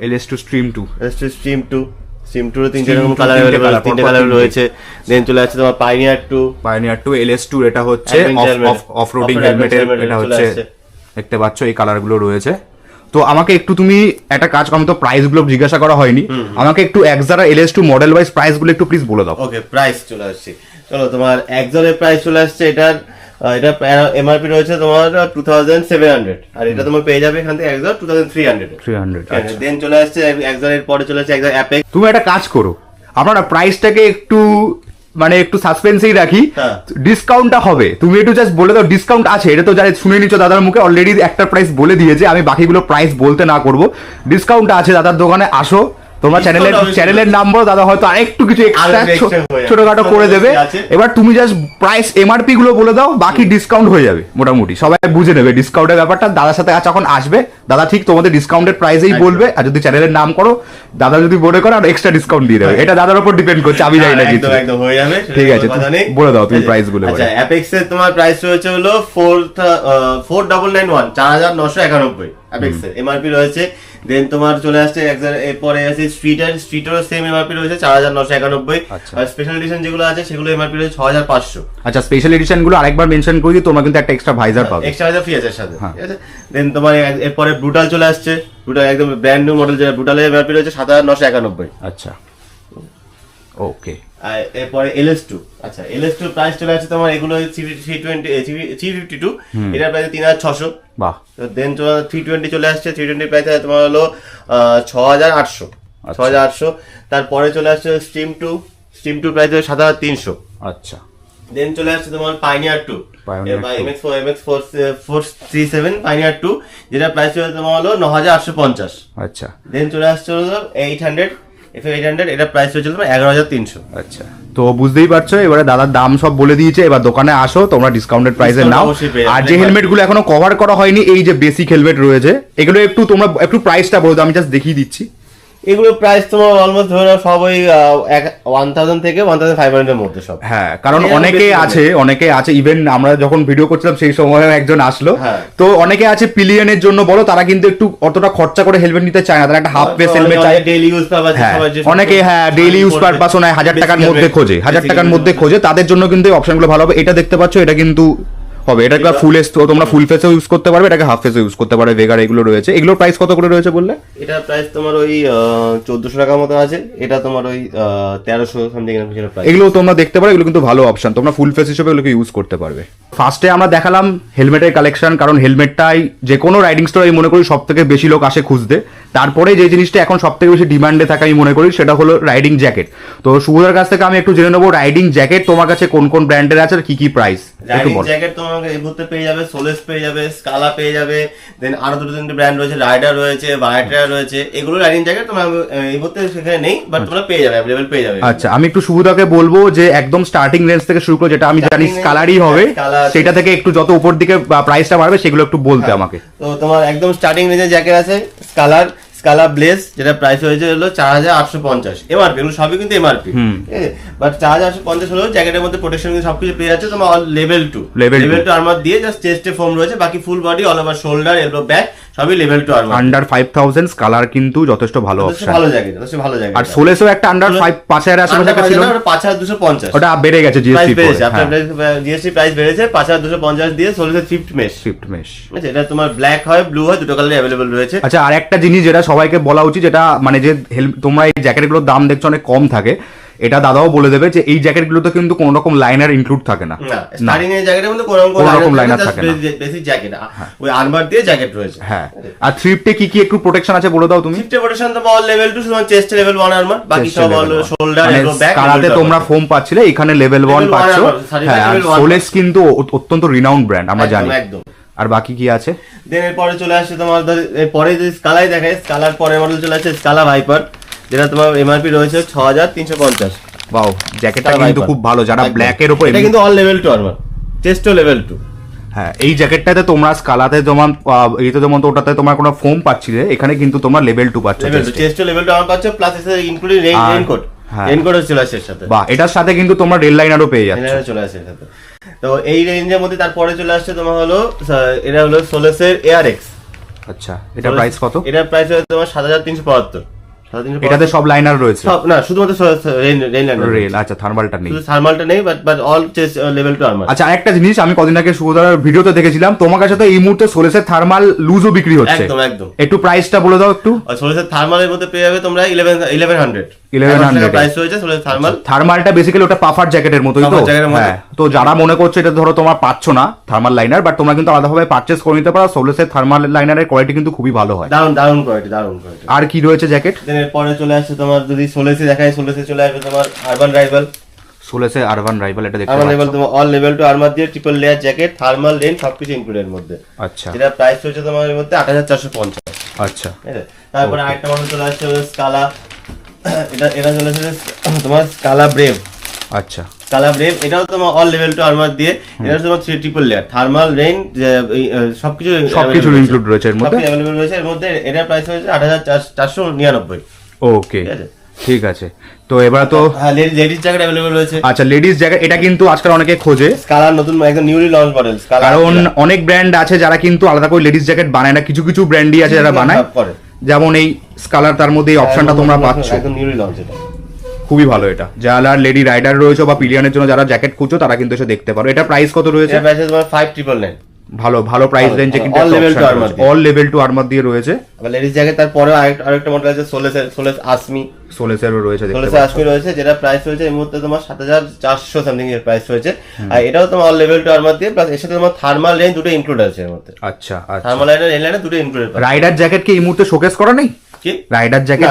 LS2 স্ট্রিম 2 স্ট্রিম 2 এর তিনটে রকম কালার अवेलेबल, তিনটে কালার রয়েছে। দেন চলে আসছে তোমার পাইনিয়ার 2 LS2, এটা হচ্ছে অফ রোডিং হেলমেটের, এটা হচ্ছে দেখতে পাচ্ছ এই কালারগুলো রয়েছে। তো আমাকে একটু তুমি একটা কাজ করো, তো প্রাইস গুলো জিজ্ঞাসা করা হয়নি, আমাকে একটু এক্সারা LS2 মডেল ওয়াইজ প্রাইস গুলো একটু প্লিজ বলে দাও। ওকে, প্রাইস চলে আসছে, চলো তোমার এক্সারের প্রাইস চলে আসছে, এটা এমআরপি রয়েছে তোমার 2700, আর এটা তোমার পেয়ে যাবে এখান থেকে এক্সার 2300। দেন চলে আসছে এক্সারের পরে চলে আসছে এক্সার অ্যাপেক্স। তুমি একটা কাজ করো, আমরা প্রাইসটাকে একটু মানে একটু সাসপেন্সেই রাখি, ডিসকাউন্টটা হবে, তুমি একটু জাস্ট বলে দাও ডিসকাউন্ট আছে। এটা তো যারা শুনে নিচ্ছ দাদার মুখে, অলরেডি একটা প্রাইস বলে দিয়েছে, আমি বাকিগুলো প্রাইস বলতে না করবো। ডিসকাউন্টটা আছে দাদার দোকানে, আসো, তোমরা চ্যানেলের নাম বলো, দাদা হয়তো আরেকটু কিছু এক্সট্রা ছোটখাটো করে দেবে। এবার তুমি জাস্ট প্রাইস এমআরপি গুলো বলে দাও, বাকি ডিসকাউন্ট হয়ে যাবে মোটামুটি, সবাই বুঝে নেবে ডিসকাউন্টের ব্যাপারটা। দাদার সাথে যখন আসবে দাদা ঠিক তোমাদের ডিসকাউন্টের প্রাইসেই বলবে, আর যদি চ্যানেলের নাম করো দাদা যদি মনে করো আর এক্সট্রা ডিসকাউন্ট দিয়ে দেবে। এটা দাদার উপর ডিপেন্ড করছে, আমি জানি না কিছু। একদম হয়ে যাবে, ঠিক আছে বলে দাও তুমি প্রাইস গুলো। আচ্ছা, অ্যাপেক্স এর তোমার প্রাইস রয়েছে হলো 4991, 4991 অ্যাপেক্স এর এমআরপি রয়েছে। দেন তোমার চলে আসছে এরপরে আছে স্ট্রিটেরও সেম এমআরপি রয়েছে 4991। আর স্পেশাল এডিশন যেগুলো আছে সেগুলো এমআরপি রয়েছে 6500। আচ্ছা, স্পেশাল এডিশন গুলো আরেকবার মেনশন করে দিই, তোমরা কিন্তু একটা এক্সট্রা ভাইজার পাবে, এক্সট্রা ভাইজার ফ্রি আছে এর সাথে, ঠিক আছে। দেন তোমার এরপরে ব্রুটাল চলে আসছে, ব্রুটাল একদম ব্র্যান্ড নিউ মডেল, যেটা ব্রুটালের এমআরপি রয়েছে 7991। আচ্ছা ওকে। আর এরপরে LS2, আচ্ছা LS2 প্রাইস চলে আসছে তোমার, এগুলো 352, এটার প্রাইস 3600। বাহ। তো দেন তোমার 320 চলে আসছে, 320 প্রাইস তোমার হলো 6800। তারপরে চলে আসছে স্ট্রিম টু প্রাইস হলো 7300। আচ্ছা। দেন চলে আসছে তোমার পাইনিয়ার 2, MX437 পাইনিয়ার 2, যেটা প্রাইস হলো তোমার হলো 9850। আচ্ছা। দেন চলে আসছে হলো 800, FF800, এটা প্রাইস হচ্ছে তোমার 11300। আচ্ছা, তো বুঝতেই পারছো এবারে দাদার দাম সব বলে দিয়েছে। এবার দোকানে আসো, তোমরা ডিসকাউন্টেড প্রাইসে নাও। আর যে হেলমেট গুলো এখনো কভার করা হয়নি, এই যে বেসিক হেলমেট রয়েছে, এগুলো তোমরা একটু প্রাইসটা বলো, আমি জাস্ট দেখিয়ে দিচ্ছি। এগুলো প্রাইস তোমার অলমোস্ট ধরে নাও সব ওই 1000 থেকে 1500 এর মধ্যে সব। হ্যাঁ, কারণ অনেকে আছে ইভেন আমরা যখন ভিডিও করছিলাম সেই সময় একজন আসলো, তো অনেকে আছে পিলিয়নের জন্য বলো, তারা কিন্তু একটু অতটা খরচা করে হেলমেট নিতে চায় না, তারা একটা হাফ ফেস হেলমেট চায়, ডেইলি ইউজ পারপাস। অনেকে ডেইলি ইউজ পারপাসও নয়, 1000 টাকার মধ্যে খোঁজে, 1000 টাকার মধ্যে খোঁজে, তাদের জন্য কিন্তু এই অপশনগুলো ভালো হবে। এটা দেখতে পাচ্ছ, এটা কিন্তু হবে, এটাকে ফুল এস, তোমরা ফুল ফেসেও ইউজ করতে পারবে, এটাকে হাফ ফেসেও ইউজ করতে পারবে। ভেগার এগুলো রয়েছে, এগুলোর প্রাইস কত করে রয়েছে বললে? এটার প্রাইস তোমার ওই 1400 টাকার মতো আছে, এটা তোমার ওই 1300 সামথিং এর প্রাইস। এগুলো তোমরা দেখতে পারো, এগুলো কিন্তু ভালো অপশন, তোমরা ফুল ফেস হিসেবে এগুলোকে ইউজ করতে পারবে। ফার্স্টে আমরা দেখালাম হেলমেটের কালেকশন, কারণ হেলমেটটাই যে কোনো রাইডিং স্টোরে আমি মনে করি সব থেকে বেশি লোক আসে খুঁজতে। তারপরে যে জিনিসটা এখন সব থেকে বেশি ডিমান্ডে থাকে আমি মনে করি সেটা হলো রাইডিং জ্যাকেট। তো শুভদার কাছ থেকে আমি একটু জেনে নেবো, রাইডিং জ্যাকেট তোমার কাছে কোন কোন ব্র্যান্ডের আছে আর কি কি প্রাইস? রাইডিং জ্যাকেট তোমার এই মুহূর্তে পেয়ে যাবে, সোলেস পেয়ে যাবে, স্কালা পেয়ে যাবে, দেন আরো দুটো তিনটে ব্র্যান্ড রয়েছে, রাইডার রয়েছে, ভাইট্রা রয়েছে। এগুলো রাইডিং জ্যাকেট তোমার এই মুহূর্তে সেখানে নেই, বাট তোমরা পেয়ে যাবে, अवेलेबल পেয়ে যাবে। আচ্ছা, আমি একটু শুভদাকে বলবো যে একদম স্টার্টিং রেঞ্জ থেকে শুরু করে, যেটা আমি জানি স্কালারই হবে, সেটা থেকে একটু যত উপর দিকে প্রাইসটা বাড়বে সেগুলো একটু বলতে আমাকে। তো তোমার একদম স্টার্টিং রেঞ্জের জ্যাকেট আছে স্কালা ব্লেজ, যেটা প্রাইস হয়েছে হলো 4850 এমআরপি, এগুলো সবই কিন্তু এমআরপি, ঠিক আছে। বাট 4850 হলো জ্যাকেটের মধ্যে প্রোটেকশন কিন্তু সবকিছু পেয়ে যাচ্ছে তোমার লেভেল 2 আর্মার দিয়ে, জাস্ট চেস্টে ফোম রয়েছে, বাকি full body all over shoulder elbow back সবই লেভেল 2 আর্মার। আন্ডার 5000 কালার কিন্তু যথেষ্ট ভালো অপশন, ভালো জ্যাকেট, ভালো জ্যাকেট। আর সোলেসও একটা আন্ডার 5000 এর আশেপাশে ছিল, 5250, ওটা বেড়ে গেছে জিএসটি পরে। আপনার জিএসটি প্রাইস বেড়েছে 5250 দিয়ে সোলেসের ফিফথ মেশ, আচ্ছা। এটা তোমার ব্ল্যাক হয়, ব্লু হয়, দুটো কালারে अवेलेबल রয়েছে। আচ্ছা, আর একটা জিনিস যেটা সবাইকে বলা উচিত, যেটা মানে যে তোমরা এই জ্যাকেটগুলোর দাম দেখছো অনেক কম থাকে, এটা দাদাও বলে দেবে যে এই জ্যাকেটগুলোতে কিন্তু কোনো রকম লাইনার ইনক্লুড থাকে না। স্টার্টিং এর জ্যাকেটের মধ্যে কোনো রকম লাইনার থাকে না, বেসিক জ্যাকেট ওই আর্মার দিয়ে জ্যাকেট রয়েছে। হ্যাঁ, আর থ্রিফটে কি কি একটু প্রোটেকশন আছে বলে দাও তুমি? থ্রিফটে প্রোটেকশন তো অল লেভেল 2, শুধু চেস্ট লেভেল 1 আর্মার, বাকি সব all shoulder elbow back. Karate তোমরা ফোম পাচ্ছিলে, এখানে লেভেল 1 পাচ্ছো। হ্যাঁ, সোলেস কিন্তু অত্যন্ত রিনাউন্ড ব্র্যান্ড, আমরা জানি। একদম। আর বাকি কি আছে? দেন এরপরে চলে আসছে তোমার, এরপরে যদি স্কালাই দেখায়, স্কালার পরের মডেল চলে আসছে স্কালা ভাইপার, যেটা তোমার এমআরপি রয়েছে 6350। ওয়াও, জ্যাকেটটা কিন্তু খুব ভালো, যারা ব্ল্যাক এর উপর, এটা কিন্তু অল লেভেল 2 আর্মার, চেস্টও লেভেল 2। হ্যাঁ, এই জ্যাকেটটাতে তোমরা স্কালাতে যেমন এইতে যেমন তো ওটাতে তোমরা কোনো ফোম পাচ্ছিলে, এখানে কিন্তু তোমরা লেভেল 2 পাচ্ছ, চেস্টও লেভেল 2 আর্মার পাচ্ছ, প্লাস এর ইনক্লুডিং রেইনকোট, রেইনকোটও চলে আসছে এর সাথে। বাহ, এটার সাথে কিন্তু তোমরা রেল লাইনারও পেয়ে যাচ্ছ, রেল চলে আসছে এর সাথে। তো এই রেঞ্জের মধ্যে তারপরে চলে আসছে তোমার হলো, এটা হলো সোলেসের এআরএক্স। আচ্ছা, এটা প্রাইস কত? এটার প্রাইস হচ্ছে তোমার 7375। এটাতে সব লাইনার রয়েছে? না, শুধুমাত্র রেল। আচ্ছা, থার্মালটা নেই, শুধু থার্মালটা নেই, বাট অল লেভেল 2 আর্মার। আচ্ছা, আরেকটা জিনিস আমি কদিন আগে শুভদার ভিডিওতে দেখেছিলাম, তোমার কাছে তো এই মুহূর্তে সোলেসের থার্মাল লুজও বিক্রি হচ্ছে। একদম একদম। একটু প্রাইসটা বলে দাও একটু। সোলেসের থার্মালের মধ্যে পেয়ে যাবে তোমরা 1100 প্রাইস হয়েছে সোলেসের থার্মাল। থার্মালটা বেসিক্যালি ওটা পাফার জ্যাকেটের মতোই তো। হ্যাঁ, তো যারা মনে করছো এটা ধরো তোমার পাচ্ছ না থার্মাল লাইনার, বাট তোমরা কিন্তু আলাদাভাবে পারচেজ করে নিতে পারো। সোলেসের থার্মাল লাইনারের কোয়ালিটি কিন্তু খুবই ভালো হয়, দারুণ কোয়ালিটি। আর কি রয়েছে জ্যাকেট? পরে চলে আসছে তোমার, যদি সোলেসে দেখায়, সোলেসে চলে আসবে তোমার আরবান রাইভাল। সোলেসে আরবান রাইভাল, এটা দেখতে পাচ্ছ, আরবান রাইভাল তোমার অল লেভেল 2 আর্মার দিয়ে, triple layer jacket, thermal rain সবকিছু ইনক্লুডেড এর মধ্যে। আচ্ছা, এটা প্রাইস হচ্ছে তোমার এর মধ্যে 8450। আচ্ছা, তারপরে আরেকটা মডেল চলে আসছে স্কালা। এটা চলে এসেছে তোমার স্কালা ব্রেভ। আচ্ছা, স্কালা ব্রেভ এটাও তোমার অল লেভেল টু আর্মার দিয়ে, এটা তোমার 3 ট্রিপল লেয়ার থার্মাল রেইন সবকিছু ইনক্লুড রয়েছে এর মধ্যে। অ্যাভেলেবল রয়েছে এর মধ্যে। এটার প্রাইস হয়েছে 8499। ওকে, ঠিক আছে। তো এবার তো হ্যাঁ, লেডিস জ্যাকেট অ্যাভেলেবল রয়েছে। আচ্ছা, লেডিস জ্যাকেট এটা কিন্তু আজকাল অনেকে খোঁজে, স্কালার নতুন একদম নিউলি লঞ্চ মডেল। কারণ অনেক ব্র্যান্ড আছে যারা কিন্তু আলাদা করে লেডিস জ্যাকেট বানায় না, কিছু কিছু ব্র্যান্ডই আছে যারা বানায়, যেমন এই স্কালার, তার মধ্যে এই অপশনটা তোমরা পাচ্ছ, একদম নিউলি লঞ্চ। এটা খুবই ভালো। এটা যারা লেডি রাইডার রয়েছে বা পিলিয়নের জন্য যারা জ্যাকেট খুঁজছো তারা কিন্তু এসে দেখতে পারো। এটা প্রাইস কত রয়েছে? এটা প্রাইস তোমার 5999। ভালো ভালো প্রাইস রেঞ্জে কিন্তু অল লেভেল টু আর্মার দিয়ে রয়েছে। আবার লেডিস জ্যাকেট তারপরে আরেকটা মডেল আছে সোলেস আসমি। সোলেসেরও রয়েছে, সোলেস আসমি রয়েছে, যেটা প্রাইস রয়েছে এই মুহূর্তে তোমার 7400 সামথিং এর প্রাইস রয়েছে। আর এটাও তোমার অল লেভেল টু আর্মার দিয়ে, প্লাস এর সাথে তোমার থার্মাল রেঞ্জ দুটো ইনক্লুড আছে এর মধ্যে। আচ্ছা, থার্মাল রেঞ্জ দুটো ইনক্লুড। রাইডার জ্যাকেট কি এই মুহূর্তে শোকেস করা নেই? কি রাইডার জ্যাকেট?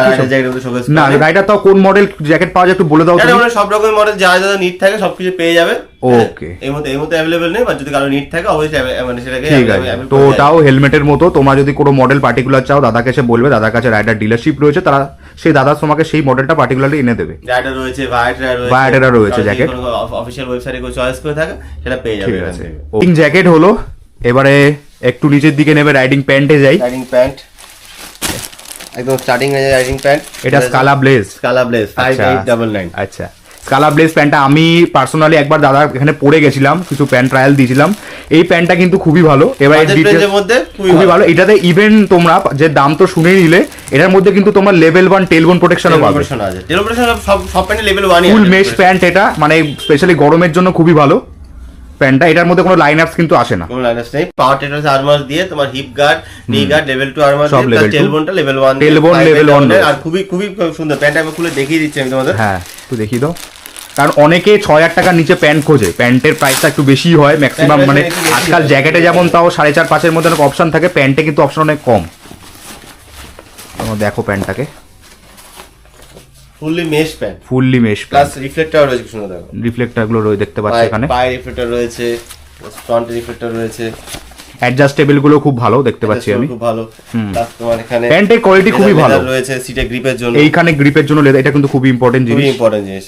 না, রাইডার তাও কোন মডেল জ্যাকেট পাওয়া যায় একটু বলে দাও। এটা সব রকম মডেল যা যা নিট থাকে সবকিছু পেয়ে যাবে। ওকে, এই মুহূর্তে अवेलेबल নেই, বাট যদি কারো নিট থাকে অবশ্যই মানে সেটাকে ঠিক আছে। তো ওটাও হেলমেটের মতো, তোমরা যদি কোনো মডেল পার্টিকুলার চাও দাদাকে এসে বলবে, দাদার কাছে রাইডার ডিলারশিপ রয়েছে, তারা সেই দাদা তোমাকে সেই মডেলটা পার্টিকুলারলি এনে দেবে। রাইডার রয়েছে, ভায়াটেরা রয়েছে জ্যাকেট, অফিশিয়াল ওয়েবসাইটে কোনো চয়েস করে থাকে সেটা পেয়ে যাবে। ঠিক আছে, জ্যাকেট হলো। এবারে একটু নিচের দিকে নেবে, রাইডিং প্যান্টে যাই। রাইডিং প্যান্ট একদম স্টার্টিং রেঞ্জে রাইডিং প্যান্ট। এটা স্কালা ব্লেজ 5899। আচ্ছা, স্কালা ব্লেজ প্যান্টটা আমি পার্সোনালি একবার দাদা এখানে পরে গেছিলাম, কিছু প্যান্ট ট্রায়াল দিয়েছিলাম। এই প্যান্টটা কিন্তু খুবই ভালো। এবার খুবই ভালো। এটাতে ইভেন তোমরা যে দাম তো শুনেই নিলে, এটার মধ্যে কিন্তু তোমরা লেভেল 1 টেলবোন প্রোটেকশনও পাবে। টেলবোন প্রোটেকশন সব প্যান্টে লেভেল 1 ফুল মেশ প্যান্ট, এটা মানে স্পেশালি গরমের জন্য খুবই ভালো প্যান্টটা। এটার মধ্যে কোনো লাইনআপস কিন্তু আসে না, কোনো লাইনআপস নেই। পাওয়ার টেটাস আর্মার দিয়ে তোমার হিপ গার্ড, নি গার্ড লেভেল 2 আর্মার দিয়ে, টেলবোনটা লেভেল 1, টেলবোন লেভেল 1। আর খুবই খুবই সুন্দর প্যান্টটা। আমি খুলে দেখিয়ে দিচ্ছি আমি তোমাদের। হ্যাঁ, একটু দেখিয়ে দাও। কারণ অনেকে 6,000 টাকার নিচে প্যান্ট খোঁজে, প্যান্টের প্রাইসটা একটু বেশি হয় ম্যাক্সিমাম। মানে আজকাল জ্যাকেটে যেমন তাও 4.5-5 মধ্যে অনেক অপশন থাকে, প্যান্টে কিন্তু অপশন অনেক কম। তোমরা দেখো প্যান্টটাকে, fully mesh pant, fully mesh plus reflector রয়েছে, সুন্দর দেখো রিফ্লেক্টর গুলো দেখতে পাচ্ছ এখানে। পায়ে রিফ্লেক্টর রয়েছে, ফ্রন্ট রিফ্লেক্টর রয়েছে, অ্যাডজাস্টেবল গুলো খুব ভালো দেখতে পাচ্ছি আমি, খুব ভালো। প্লাস তোমার এখানে প্যান্টের কোয়ালিটি খুবই ভালো রয়েছে, সিটে গ্রিপের জন্য, এইখানে গ্রিপের জন্য লেদার, এটা কিন্তু খুবই ইম্পর্টেন্ট জিনিস, খুবই ইম্পর্টেন্ট জিনিস।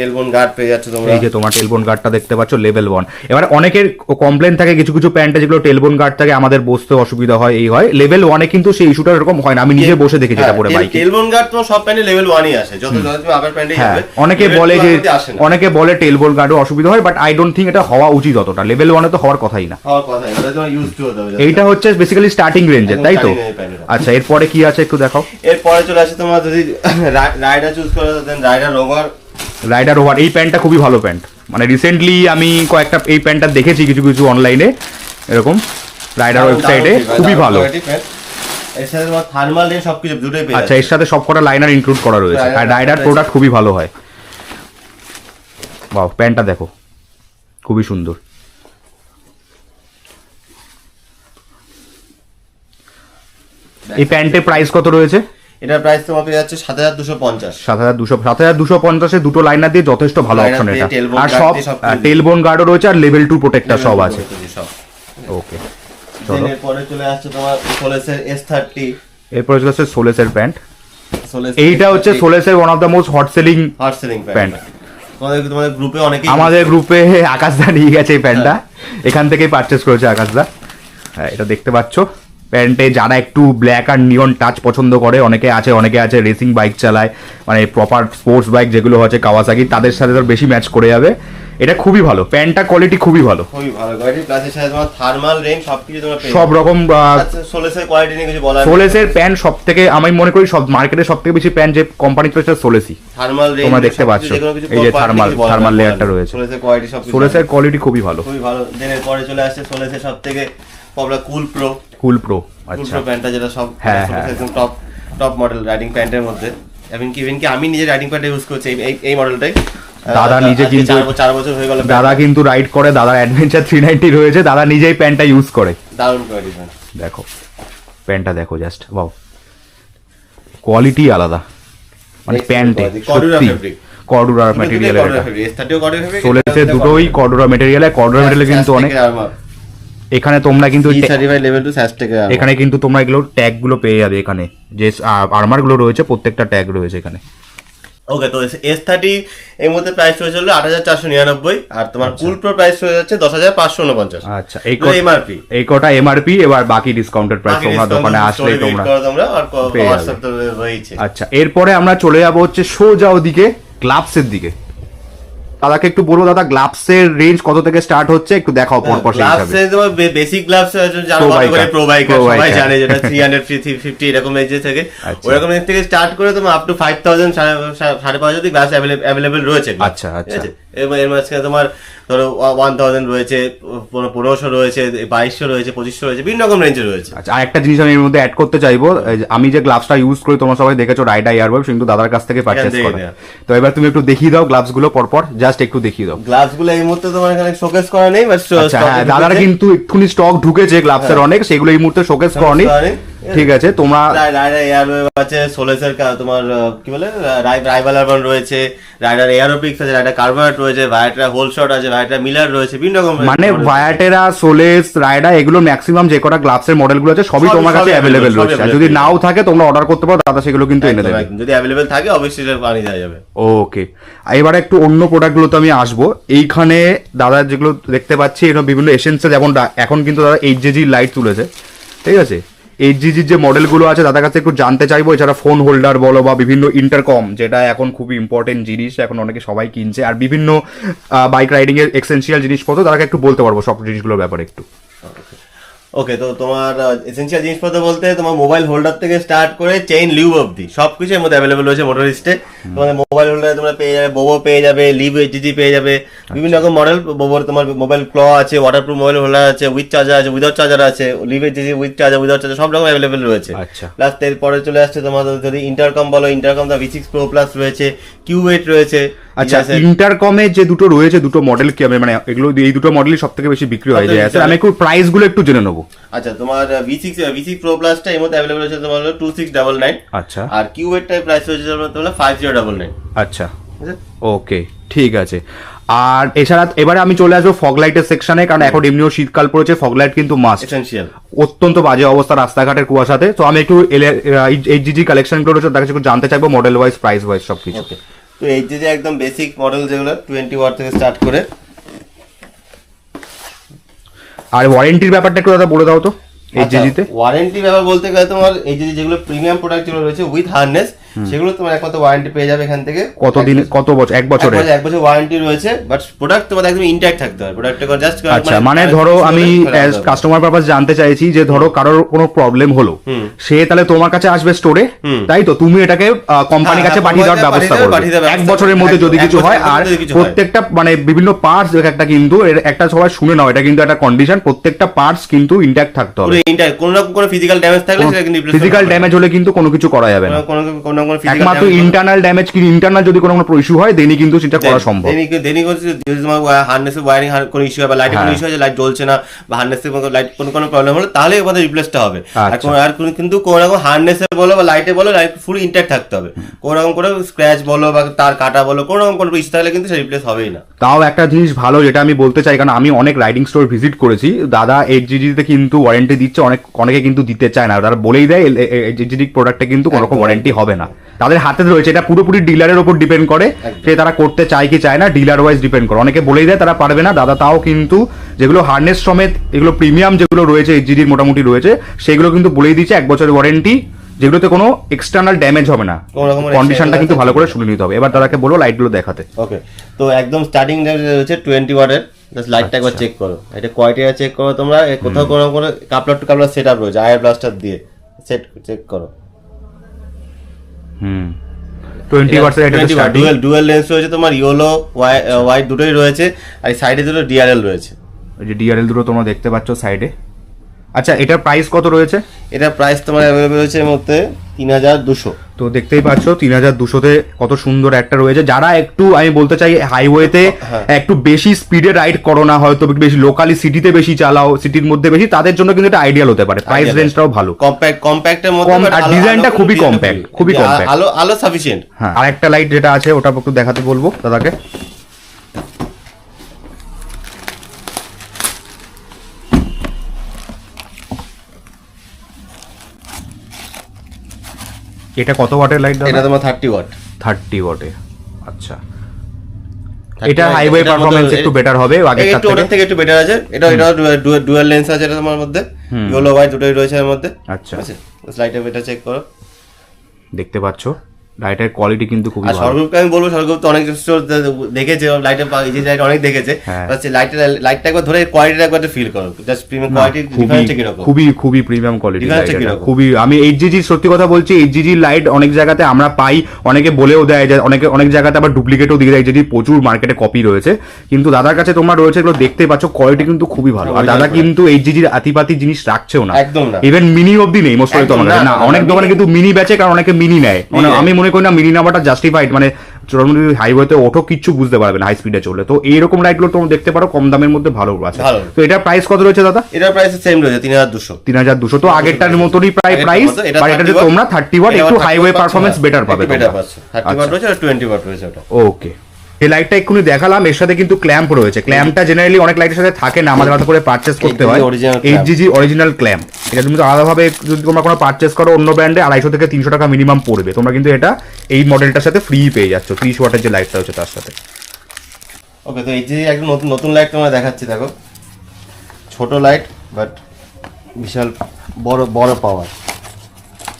টেলবোন গার্ড পেয়ে যাচ্ছে তোমরা। এই যে তোমার টেলবোন গার্ডটা দেখতে পাচ্ছ লেভেল 1। এবার অনেকের কমপ্লেন থাকে কিছু কিছু প্যান্টে যেগুলো টেলবোন গার্ড থাকে আমাদের বসতে অসুবিধা হয়, এই হয়। লেভেল 1 এ কিন্তু সেই ইস্যুটা এরকম হয় না, আমি নিজে বসে দেখেছি এটা পরে বাইকে। টেলবোন গার্ড তো সব প্যান্টে লেভেল 1ই আসে, যত তুমি আবার প্যান্টে যাবে। অনেকে বলে টেলবোন গার্ডও অসুবিধা হয়, বাট আই ডোন্ট থিংক এটা হওয়া উচিত অতটা। লেভেল 1 এ তো হওয়ার কথাই না, হওয়ার কথাই না, এটা তোমার ইউজ টু হতে হবে। এইটা হচ্ছে বেসিক্যালি স্টার্টিং রেঞ্জের, তাই তো? আচ্ছা, এরপরে কি আছে একটু দেখাও। এরপরে চলে আসে তোমার যদি রাইডার চুজ করো, দেন রাইডার ওভার। এই প্যান্টটা খুবই ভালো প্যান্ট, মানে রিসেন্টলি আমি কয়েকটা এই প্যান্টটা দেখেছি কিছু কিছু অনলাইনে এরকম রাইডার ওয়েবসাইটে, খুবই ভালো। এর সাথে তোমার থার্মাল রেঞ্জ সবকিছু দুটোই পেয়ে যাচ্ছে। আচ্ছা, এর সাথে সবকটা লাইনার ইনক্লুড করা রয়েছে, আর রাইডার প্রোডাক্ট খুবই ভালো হয়। বাহ, প্যান্টটা দেখো খুবই সুন্দর। এই প্যান্টের প্রাইস কত রয়েছে? এটার প্রাইস তোমার পেয়ে যাচ্ছে 7250। 7250 দুটো লাইনার দিয়ে যথেষ্ট ভালো অপশন এটা। আর সব টেলবোন গার্ডও রয়েছে, আর লেভেল 2 প্রোটেক্টর সব আছে। ওকে, চলো এরপরে চলে আসছে তোমার সোলেসের S30। এরপরে চলে আসছে সোলেসের প্যান্ট। এইটা হচ্ছে সোলেসের one of the most hot selling pant. তোমাদের গ্রুপে অনেকেই, আমাদের গ্রুপে আকাশদা নিয়ে গেছে এই প্যান্টটা, এখান থেকেই পারচেস করেছে আকাশদা। হ্যাঁ, এটা দেখতে পাচ্ছ প্যান্টে যারা একটু ব্ল্যাক আর নিয়ন টাচ পছন্দ করে, অনেকে আছে রেসিং বাইক চালায়, মানে প্রপার স্পোর্টস বাইক যেগুলো হচ্ছে কাওয়াসাকি, তাদের সাথে তো বেশি ম্যাচ করে যাবে। এটা খুবই ভালো, প্যান্টটা কোয়ালিটি খুবই ভালো, কোয়ালিটি প্লাস এর সাথে তোমার থার্মাল রেঞ্জ সবকিছু তোমরা পেয়ে সব রকম। সোলেসের কোয়ালিটি নিয়ে কিছু বলার, সোলেসের প্যান্ট সবথেকে আমি মনে করি সব মার্কেটে সবথেকে বেশি প্যান্ট যে কোম্পানি চলছে সোলেসি। থার্মাল রেঞ্জ তোমরা দেখতে পাচ্ছ এই যে থার্মাল লেয়ারটা রয়েছে, সোলেসের কোয়ালিটি সব, সোলেসের কোয়ালিটি খুবই ভালো। দেন এরপরে চলে আসছে সোলেসের সবথেকে পপুলার কুল প্রো। আচ্ছা, প্যান্টটা যেটা সব একদম টপ মডেল রাইডিং প্যান্টের মধ্যে। ইভেন কি আমি নিজে রাইডিং প্যান্ট ইউজ করছি এই মডেলটাই। দাদা নিজে কিন্তু 4 বছর হয়ে গেল দাদা কিন্তু রাইড করে, দাদার অ্যাডভেঞ্চার 390 রয়েছে, দাদা নিজেই প্যান্টটা ইউজ করে। দারুণ কোয়ালিটি প্যান্ট, দেখো প্যান্টটা দেখো জাস্ট, ওয়াও, কোয়ালিটি আলাদা, মানে প্যান্টে সত্যি কর্ডুরা ম্যাটেরিয়াল। এটা সোলেসের দুটোই কর্ডুরা ম্যাটেরিয়াল, কর্ডুরা ম্যাটেরিয়াল কিন্তু অনেক এখানে তোমরা কিন্তু সার্টিফাইড লেভেল 2 SASTEC এর এখানে কিন্তু তোমরা এগুলো ট্যাগ গুলো পেয়ে যাবে, এখানে যে আর্মার গুলো রয়েছে প্রত্যেকটা ট্যাগ রয়েছে এখানে। ওকে, তো S30 এর মধ্যে প্রাইস রয়েছে হলো 8,499, আর তোমার কুল প্রো প্রাইস হয়ে যাচ্ছে 10,549। আচ্ছা, এমআরপি, এই কটা এমআরপি, এবার বাকি ডিসকাউন্টেড প্রাইস তোমরা দোকানে আসলে তোমরা পেয়ে যাবে। আচ্ছা, এরপরে আমরা চলে যাবো হচ্ছে সোজা ওদিকে গ্লাভসের দিকে। দাদাকে একটু বলবো, দাদা গ্লাভসের রেঞ্জ কত থেকে স্টার্ট হচ্ছে একটু দেখাও পরপর সেই হিসাবে। গ্লাভস তোমার বেসিক গ্লাভস জানো করে প্রো বাইকার সবাই জানে, যেটা 350 এরকম রেঞ্জে থেকে, ওরকম রেঞ্জ থেকে স্টার্ট করে তোমার আপ টু 5,000 5,500 অব্দি গ্লাভস अवेलेबल রয়েছে। আচ্ছা আচ্ছা, এর মাঝখানে তোমার ধরো 1000 রয়েছে, 1500 রয়েছে, 2200 রয়েছে, 2500 রয়েছে, বিভিন্ন রকম রেঞ্জে রয়েছে। আচ্ছা, আরেকটা জিনিস আমি এর মধ্যে অ্যাড করতে চাইবো, আমি যে গ্লাভসটা ইউজ করি তোমরা সবাই দেখেছো রাইডা এয়ারওয়েভ, কিন্তু দাদার কাছ থেকে পারচেজ করা। তো এবার তুমি একটু দেখিয়ে দাও গ্লাভস গুলো পরপর, জাস্ট একটু দেখিয়ে দাও। গ্লাভস গুলো এই মুহূর্তে তোমার এখানে শোকেস করা নেই, বাট দাদার কিন্তু একটুখানি স্টক ঢুকেছে গ্লাভসের অনেক, সেগুলো এই মুহূর্তে শোকেস করা নেই। ঠিক আছে, তোমরা রাইডার এয়ারওয়েভ আছে, সোলেসের তোমার কি বলে রাইভাল আরবান রয়েছে, রাইডার এয়ারোপিক্স আছে, রাইডার কার্বোনেট রয়েছে, ভায়াটেরা হোল শট আছে, ভায়াটেরা মিলার রয়েছে, বিভিন্ন রকম মানে ভায়াটেরা, সোলেস, রাইডার এগুলো ম্যাক্সিমাম যে কটা গ্লাভসের মডেল গুলো আছে সবই তোমার কাছে অ্যাভেলেবেল রয়েছে। আর যদি নাও থাকে তোমরা অর্ডার করতে পারো, দাদা সেগুলো কিন্তু এনে দেবে। যদি অ্যাভেলেবেল থাকে অবশ্যই সেটা পানি দেওয়া যাবে। ওকে, এবারে একটু অন্য প্রোডাক্ট গুলোতে আমি আসবো। এইখানে দাদা যেগুলো দেখতে পাচ্ছি এগুলো বিভিন্ন এসেন্সে, যেমন এখন কিন্তু দাদা HJG লাইট তুলেছে, ঠিক আছে। HJG যে মডেলগুলো আছে দাদার কাছে একটু জানতে চাইবো। এছাড়া ফোন হোল্ডার বলো বা বিভিন্ন ইন্টারকম, যেটা এখন খুবই ইম্পর্টেন্ট জিনিস, এখন অনেকে সবাই কিনছে, আর বিভিন্ন বাইক রাইডিং এর এসেনশিয়াল জিনিসপত্র দাদাকে একটু বলতে পারবো সব জিনিসগুলোর ব্যাপারে একটু। ওকে, তো তোমার এসেনশিয়াল জিনিসপত্র বলতে তোমার মোবাইল হোল্ডার থেকে স্টার্ট করে চেইন লিভ অবধি সবকিছু এর মধ্যে অ্যাভেলেবল রয়েছে মোটরিস্টে। তোমাদের মোবাইল হোল্ডারে তোমরা পেয়ে যাবে বোবো পেয়ে যাবে, লিভ HJG পেয়ে যাবে, বিভিন্ন রকম মডেল। বোবোর তোমার মোবাইল ক্ল আছে, ওয়াটারপ্রুফ মোবাইল হোল্ডার আছে, উইথ চার্জার আছে, উইদাউট চার্জার আছে, লিভ HJG with charger, without charger, সব রকম অ্যাভেলেবল রয়েছে। আচ্ছা, প্লাস এরপরে চলে আসছে তোমাদের যদি ইন্টারকম বলো, ইন্টারকম দা V6 Pro Plus রয়েছে, Q8 রয়েছে। আচ্ছা, ইন্টারকমে যে দুটো রয়েছে, দুটো মডেল কি মানে এগুলো এই দুটো মডেলই সবথেকে বেশি বিক্রি হয় যায়, আমি একটু প্রাইস গুলো একটু জেনে নেবো। আচ্ছা, তোমার V6 Pro Plus টা এর মধ্যে अवेलेबल আছে তোমার 2699। আচ্ছা, আর Q8 টার প্রাইস হচ্ছে তোমার 5099। আচ্ছা, ওকে, ঠিক আছে। আর এছাড়া এবারে আমি চলে আসবো ফগ লাইটের সেকশনে, কারণ এখন এমনিও শীতকাল পড়েছে, ফগ লাইট কিন্তু মাস্ট, এসেনশিয়াল। অত্যন্ত বাজে অবস্থা রাস্তাঘাটের কুয়াশাতে। তো আমি একটু HJG কালেকশন গুলো রয়েছে তার কাছে একটু জানতে চাইবো, মডেল ওয়াইজ, প্রাইস ওয়াইজ সবকিছু। তো HJG একদম বেসিক মডেল যেগুলো 20 ওয়াট থেকে স্টার্ট করে। আর ওয়ারেন্টির ব্যাপারটা একটু দাদা বলে দাও তো HJG তে। ওয়ারেন্টি ব্যাপার বলতে গেলে তোমার HJG যেগুলো প্রিমিয়াম প্রোডাক্ট যেগুলো রয়েছে উইথ হার্নেস, সেগুলো তোমার একমাত্র ওয়ারেন্টি পেয়ে যাবে এখান থেকে। কতদিন, কত বছর? 1 বছরের? 1 বছর ওয়ারেন্টি রয়েছে, বাট প্রোডাক্ট তোমাদের একদম ইনট্যাক্ট থাকতে হবে। প্রোডাক্টটা জাস্ট আচ্ছা, মানে ধরো আমি কাস্টমার পারপাস জানতে চাইছি যে ধরো কারোর কোনো প্রবলেম হলো, সে তাহলে তোমার কাছে আসবে স্টোরে, তাই তো তুমি এটাকে কোম্পানির কাছে পাঠিয়ে দেওয়ার ব্যবস্থা করবে 1 বছরের মধ্যে যদি কিছু হয়। আর প্রত্যেকটা মানে বিভিন্ন পার্টস একটা কিন্তু একটা সবাই শুনে নাও, এটা কিন্তু একটা কন্ডিশন, প্রত্যেকটা পার্টস কিন্তু ইনট্যাক্ট থাকতে হবে। কোনো রকম কোনো ফিজিক্যাল ড্যামেজ থাকলে সেটা কিন্তু ফিজিক্যাল ড্যামেজ হলে কিন্তু কোনো কিছু করা যাবে না। একমাত্র ইন্টারনাল ড্যামেজ, কি ইন্টারনাল যদি কোনো ইস্যু হয় দেনই কিন্তু সেটা করা সম্ভব। দেনি যদি তোমার হার্নেসের ওয়্যারিং কোনো ইস্যু হয় বা লাইটের কোনো ইস্যু হয়, লাইট জ্বলছে না বা হার্নেসের লাইট কোনো প্রবলেম হলো, তাহলে ওখানে রিপ্লেসটা হবে। আর কিন্তু কোনো রকম হার্নেসে বলো বা লাইটে বলো, লাইট ফুল ইনট্যাক্ট থাকতে হবে। কোনো রকম কোনো স্ক্র্যাচ বলো বা তার কাটা বলো, কোনো রকম কোনো ইস্যু থাকলে কিন্তু সেটা রিপ্লেস হবেই না। তাও একটা জিনিস ভালো যেটা আমি বলতে চাই, কারণ আমি অনেক রাইডিং স্টোর ভিজিট করেছি, দাদা HJG তে কিন্তু ওয়ারেন্টি দিচ্ছে, অনেকে কিন্তু দিতে চায় না, তারা বলেই দেয় HJG প্রোডাক্টে কিন্তু কোনো রকম ওয়ারেন্টি হবে না। তাদের হাতে রয়েছে, এটা পুরোপুরি ডিলারের উপর ডিপেন্ড করে যে তারা করতে চায় কি চায় না, ডিলার ওয়াইজ ডিপেন্ড করে। অনেকে বলেই দেয় তারা পারবে না, দাদা তাও কিন্তু যেগুলো হার্নেস সমেত এগুলো প্রিমিয়াম যেগুলো রয়েছে HJG মোটামুটি রয়েছে, সেগুলো কিন্তু বলেই দিচ্ছে 1 বছরের ওয়ারেন্টি, যেগুলোতে কোনো এক্সটার্নাল ড্যামেজ হবে না। কন্ডিশনটা কিন্তু ভালো করে শুনে নিতে হবে। এবার দাদাকে বলো লাইটগুলো দেখাতে। ওকে, তো একদম স্টার্টিং রয়েছে 20 ওয়াটের। জাস্ট লাইটটা একবার চেক করো, এটা কোয়ালিটিটা চেক করো তোমরা। কোথাও কোনো কাপলার টু কাপলার সেটআপ রয়েছে আয়ার ব্লাস্টার দিয়ে, সেট চেক করো। 20 ওয়াটস এর এটা স্টার্টিং, ডুয়াল লেন্স রয়েছে তোমার, ইয়েলো হোয়াইট দুটোই রয়েছে, আর সাইডে দুটো DRL রয়েছে। এই যে DRL দুটো তোমরা দেখতে পাচ্ছ সাইডে। আচ্ছা, এটার প্রাইস কত রয়েছে? এটা প্রাইস তোমার अवेलेबल রয়েছে এর মধ্যে 3200। তো দেখতেই পাচ্ছ 3200-তে কত সুন্দর একটা রয়েছে। যারা একটু আমি বলতে চাই হাইওয়েতে একটু বেশি স্পিডে রাইড করো না, হয়তো বেশি লোকালি সিটিতে বেশি চালাও, সিটির মধ্যে বেশি, তাদের জন্য কিন্তু এটা আইডিয়াল হতে পারে। প্রাইস রেঞ্জটাও ভালো, কম্প্যাক্টের মধ্যে, আর ডিজাইনটা খুবই কম্প্যাক্ট, খুবই কম্প্যাক্ট, আলো সাফিশিয়েন্ট। হ্যাঁ, আরেকটা লাইট যেটা আছে ওটা একটু দেখাতে বলবো দাদাকে। এটা কত ওয়াটের লাইট এটা তোমার 30 ওয়াট। 30 ওয়াটে, আচ্ছা। এটা হাইওয়ে পারফরম্যান্স একটু বেটার হবে আগের একটু ওটার থেকে একটু বেটার আছে। এটা ডুয়াল লেন্স আছে এটা তোমার মধ্যে, ইয়েলো হোয়াইট দুটোই রয়েছে এর মধ্যে। আচ্ছা, লাইটের এটা চেক করো, দেখতে পাচ্ছো লাইটের কোয়ালিটি কিন্তু খুবই আর ভালো। সরগরূপকে আমি বলবো, সরগরূপ তো অনেক স্টোর দেখেছে লাইটের, এই যে লাইট অনেক দেখেছে, লাইটটা একবার ধরে কোয়ালিটিটা একবার ফিল করো, জাস্ট প্রিমিয়াম কোয়ালিটি ডিফারেন্স কি রকম, খুবই প্রিমিয়াম কোয়ালিটি Difference লাইট, কিরকম? খুবই। আমি এইচজিজি সত্যি কথা বলছি, এইচজিজি লাইট অনেক জায়গাতে আমরা পাই, অনেকে বলেও দেয় যে অনেক জায়গাতে আবার ডুপ্লিকেটও দিয়ে দেয়, যদি প্রচুর মার্কেটে কপি রয়েছে, কিন্তু দাদার কাছে তোমরা রয়েছে এগুলো দেখতে পাচ্ছ, কোয়ালিটি কিন্তু খুবই ভালো। আর দাদা কিন্তু এইচজিজির আতিপাতি জিনিস রাখছেও না, একদম না। ইভেন মিনি অবধি নেই মোস্ট অফ তোমার কাছে। না, অনেক দোকানে কিন্তু মিনি বেচে, কারণ অনেকে মিনি নেয়। মানে আমি মনে করি না মিনি নাম্বারটা জাস্টিফাইড, মানে হাইওয়েতে ওঠো কিচ্ছু বুঝতে পারবে না হাই স্পিডে চললে। তো এইরকম লাইটগুলো তোমরা দেখতে পারো, কম দামের মধ্যে ভালো আছে। তো এটার প্রাইস কত রয়েছে দাদা? এটার প্রাইস সেম রয়েছে 3200। 3200, তো আগেরটার মতনই প্রায় প্রাইস, বাট এটাতে তোমরা 30 ওয়াট একটু হাইওয়ে পারফরম্যান্স বেটার পাবে। বেটার পাচ্ছে, 30 ওয়াট রয়েছে আর 20 ওয়াট রয়েছে ওটা। ওকে, এই লাইটটা এক্ষুনি দেখালাম, এর সাথে কিন্তু ক্ল্যাম্প রয়েছে। ক্ল্যাম্পটা জেনারেলি অনেক লাইটের সাথে থাকে না, আমাদের আলাদা করে পারচেস করতে হয়। এইচজিজি অরিজিনাল ক্ল্যাম্প, এটা তুমি তো আলাদাভাবে যদি তোমরা কোনো পারচেস করো অন্য ব্র্যান্ডে 250 থেকে 300 টাকা মিনিমাম পড়বে। তোমরা কিন্তু এটা এই মডেলটার সাথে ফ্রি পেয়ে যাচ্ছ, 30 ওয়াটের যে লাইটটা হচ্ছে তার সাথে। ওকে, তো এইচজিজি একদম নতুন লাইট তোমরা দেখাচ্ছি, দেখো ছোট লাইট বাট বিশাল বড় পাওয়ার।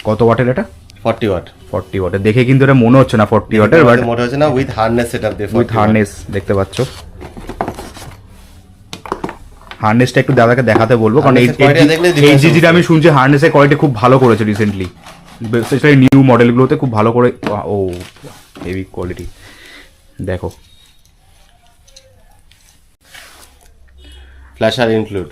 কত ওয়াটের এটা? 40 ওয়াট। 40 ওয়াটের দেখে কিন্তু এটা মনে হচ্ছে না 40 ওয়াটের, বাট মনে হচ্ছে না, উইথ হার্নেস সেটআপ দিয়ে, উইথ হার্নেস দেখতে পাচ্ছ। হার্নেসটা একটু দাদাকে দেখাতে বলবো, কারণ এইচজিজিটা আমি শুনছি হার্নেসের কোয়ালিটি খুব ভালো করেছে রিসেন্টলি, স্পেশালি নিউ মডেলগুলোতে খুব ভালো করে। ও হেভি কোয়ালিটি, দেখো ফ্ল্যাশার ইনক্লুড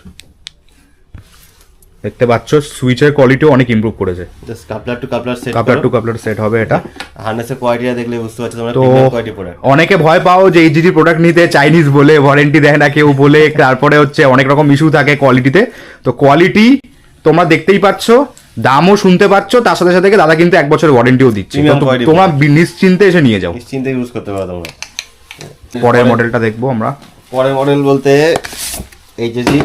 দেখতে পাচ্ছ। সুইচের কোয়ালিটিও অনেক ইমপ্রুভ করেছে, just coupler to coupler set, coupler to coupler set হবে এটা। হার্নেসের কোয়ালিটিটা দেখলে বুঝতে পারছো তোমরা, তো প্রিমিয়াম কোয়ালিটি প্রোডাক্ট। অনেকে ভয় পাও যে এইচজিজি প্রোডাক্ট নিতে, চাইনিজ বলে ওয়ারেন্টি দেয় না কেউ বলে, তারপরে হচ্ছে অনেক রকম ইস্যু থাকে কোয়ালিটিতে। তো কোয়ালিটি তোমরা দেখতেই পাচ্ছ, দামও শুনতে পাচ্ছ, তার সাথে সাথে দাদা কিন্তু 1 বছরের ওয়ারেন্টিও দিচ্ছে। তোমরা নিশ্চিন্তে এসে নিয়ে যাও, নিশ্চিন্তে ইউজ করতে পারো তোমরা। পরের মডেলটা দেখবো আমরা। পরের মডেল বলতে এইচজিজি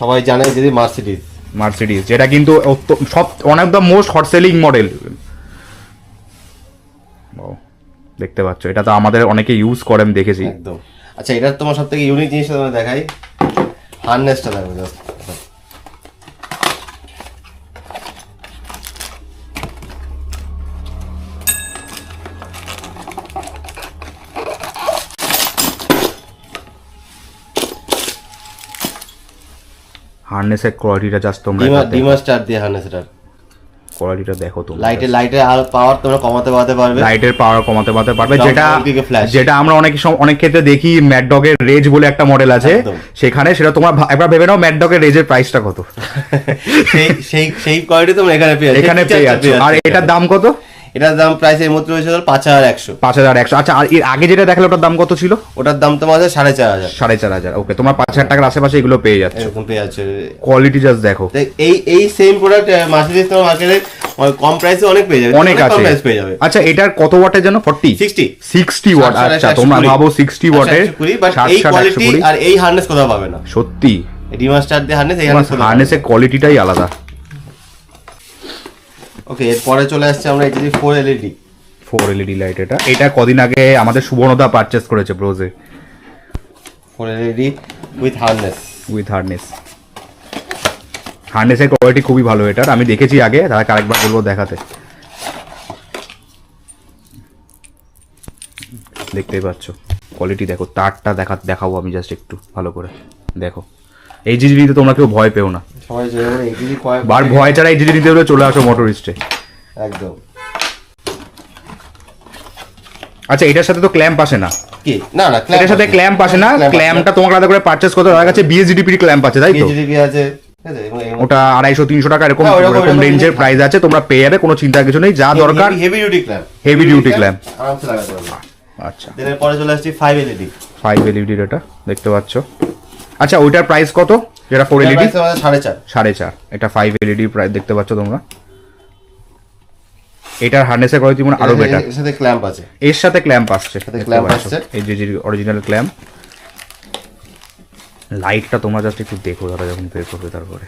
সবাই জানে, যদি মার্সিডিজ, যেটা কিন্তু সব one of the most hot selling model. দেখতে পাচ্ছ, এটা তো আমাদের অনেকে ইউজ করে, আমি দেখেছি একদম। আচ্ছা, এটা তোমার সব থেকে ইউনিক জিনিসটা তোমার দেখাই, হার্নেসটা দেখো জাস্ট। হার্নেসের কোয়ালিটিটা জাস্ট তোমরা ডিমার স্টার দিয়ে হার্নেসটার কোয়ালিটিটা দেখো তোমরা। লাইটের আর পাওয়ার তোমরা কমাতে পারবে, লাইটের পাওয়ার কমাতে পারবে, যেটা আমরা অনেক ক্ষেত্রে দেখি। ম্যাড ডগের রেজ বলে একটা মডেল আছে, সেখানে সেটা তোমরা একবার ভেবে নাও ম্যাড ডগের রেজের প্রাইসটা কত। সেই কোয়ালিটি তোমরা এখানে পেয়ে যাচ্ছ। আর এটার দাম কত? এটার দাম প্রাইস এর মধ্যে রয়েছে 5100। 5100। আচ্ছা, আর এর আগে যেটা দেখালে ওটার দাম কত ছিল? ওটার দাম তোমার আছে 4500। 4500। ওকে, তোমরা 5000 টাকার আশেপাশে এগুলো পেয়ে যাচ্ছ, এরকম পেয়ে যাচ্ছে। কোয়ালিটি জাস্ট দেখো। এই সেম প্রোডাক্ট মার্সিডিজ তোমার মার্কেটে কম প্রাইসে অনেক পেয়ে যাবে, অনেক আছে। আচ্ছা, এটার কত ওয়াটের জন্য? 60 ওয়াট। আচ্ছা, তোমরা ভাবো 60 ওয়াটের, এই কোয়ালিটি আর এই হার্নেস কোথাও পাবে না সত্যি। ডিমার স্টার দিয়ে হার্নেস, এই হার্নেসের কোয়ালিটিটাই আলাদা। ওকে, এরপরে চলে আসছে আমরা এইচডি 4 এলইডি লাইট। এটা কদিন আগে আমাদের সুবর্ণদা পারচেজ করেছে ব্রোজে। 4 এলইডি উইথ হার্নেস। হার্নেসের কোয়ালিটি খুবই ভালো এটার, আমি দেখেছি আগে, তারা আরেকবার বলবো দেখাতে। দেখতেই পাচ্ছ কোয়ালিটি দেখো, তারটা দেখাবো আমি জাস্ট একটু ভালো করে দেখো। এইচজিজিতে তোমরা কেউ ভয় পেও না, সবাই এইচডি বার ভয় ছাড়া এইচজিজি নিতে হলে চলে আসো মোটরিস্টে একদম। আচ্ছা, এটার সাথে তো ক্ল্যাম্প আসে না? কি না, এটার সাথে ক্ল্যাম্প আসে না। ক্ল্যাম্পটা তোমাকে আলাদা করে পারচেজ করতে হবে। তার কাছে বিএসডিপি ক্ল্যাম্প আছে, তাই তো? বিএসডিপি আছে, ওটা 250-300 টাকা এরকম রেঞ্জের প্রাইস আছে, তোমরা পেয়ে যাবে, কোনো চিন্তার কিছু নেই। যা দরকার হেভি ডিউটি ক্ল্যাম্প আরামসে লাগাতে পারবে। আচ্ছা, এরপরে চলে আসছে 5 এলইডি। এটা দেখতে পাচ্ছ। আচ্ছা, ওইটার প্রাইস কত? যেটা 4 এলইডি 4.5। এটা 5 এলইডি প্রাইস দেখতে পাচ্ছ তোমরা। এটার হার্নেসের কোয়ালিটি মানে আরো বেটার। এর সাথে ক্ল্যাম্প আছে, এই যে অরিজিনাল ক্ল্যাম্প। লাইটটা তোমরা জাস্ট একটু দেখো দাদা যখন বের করবে। তারপরে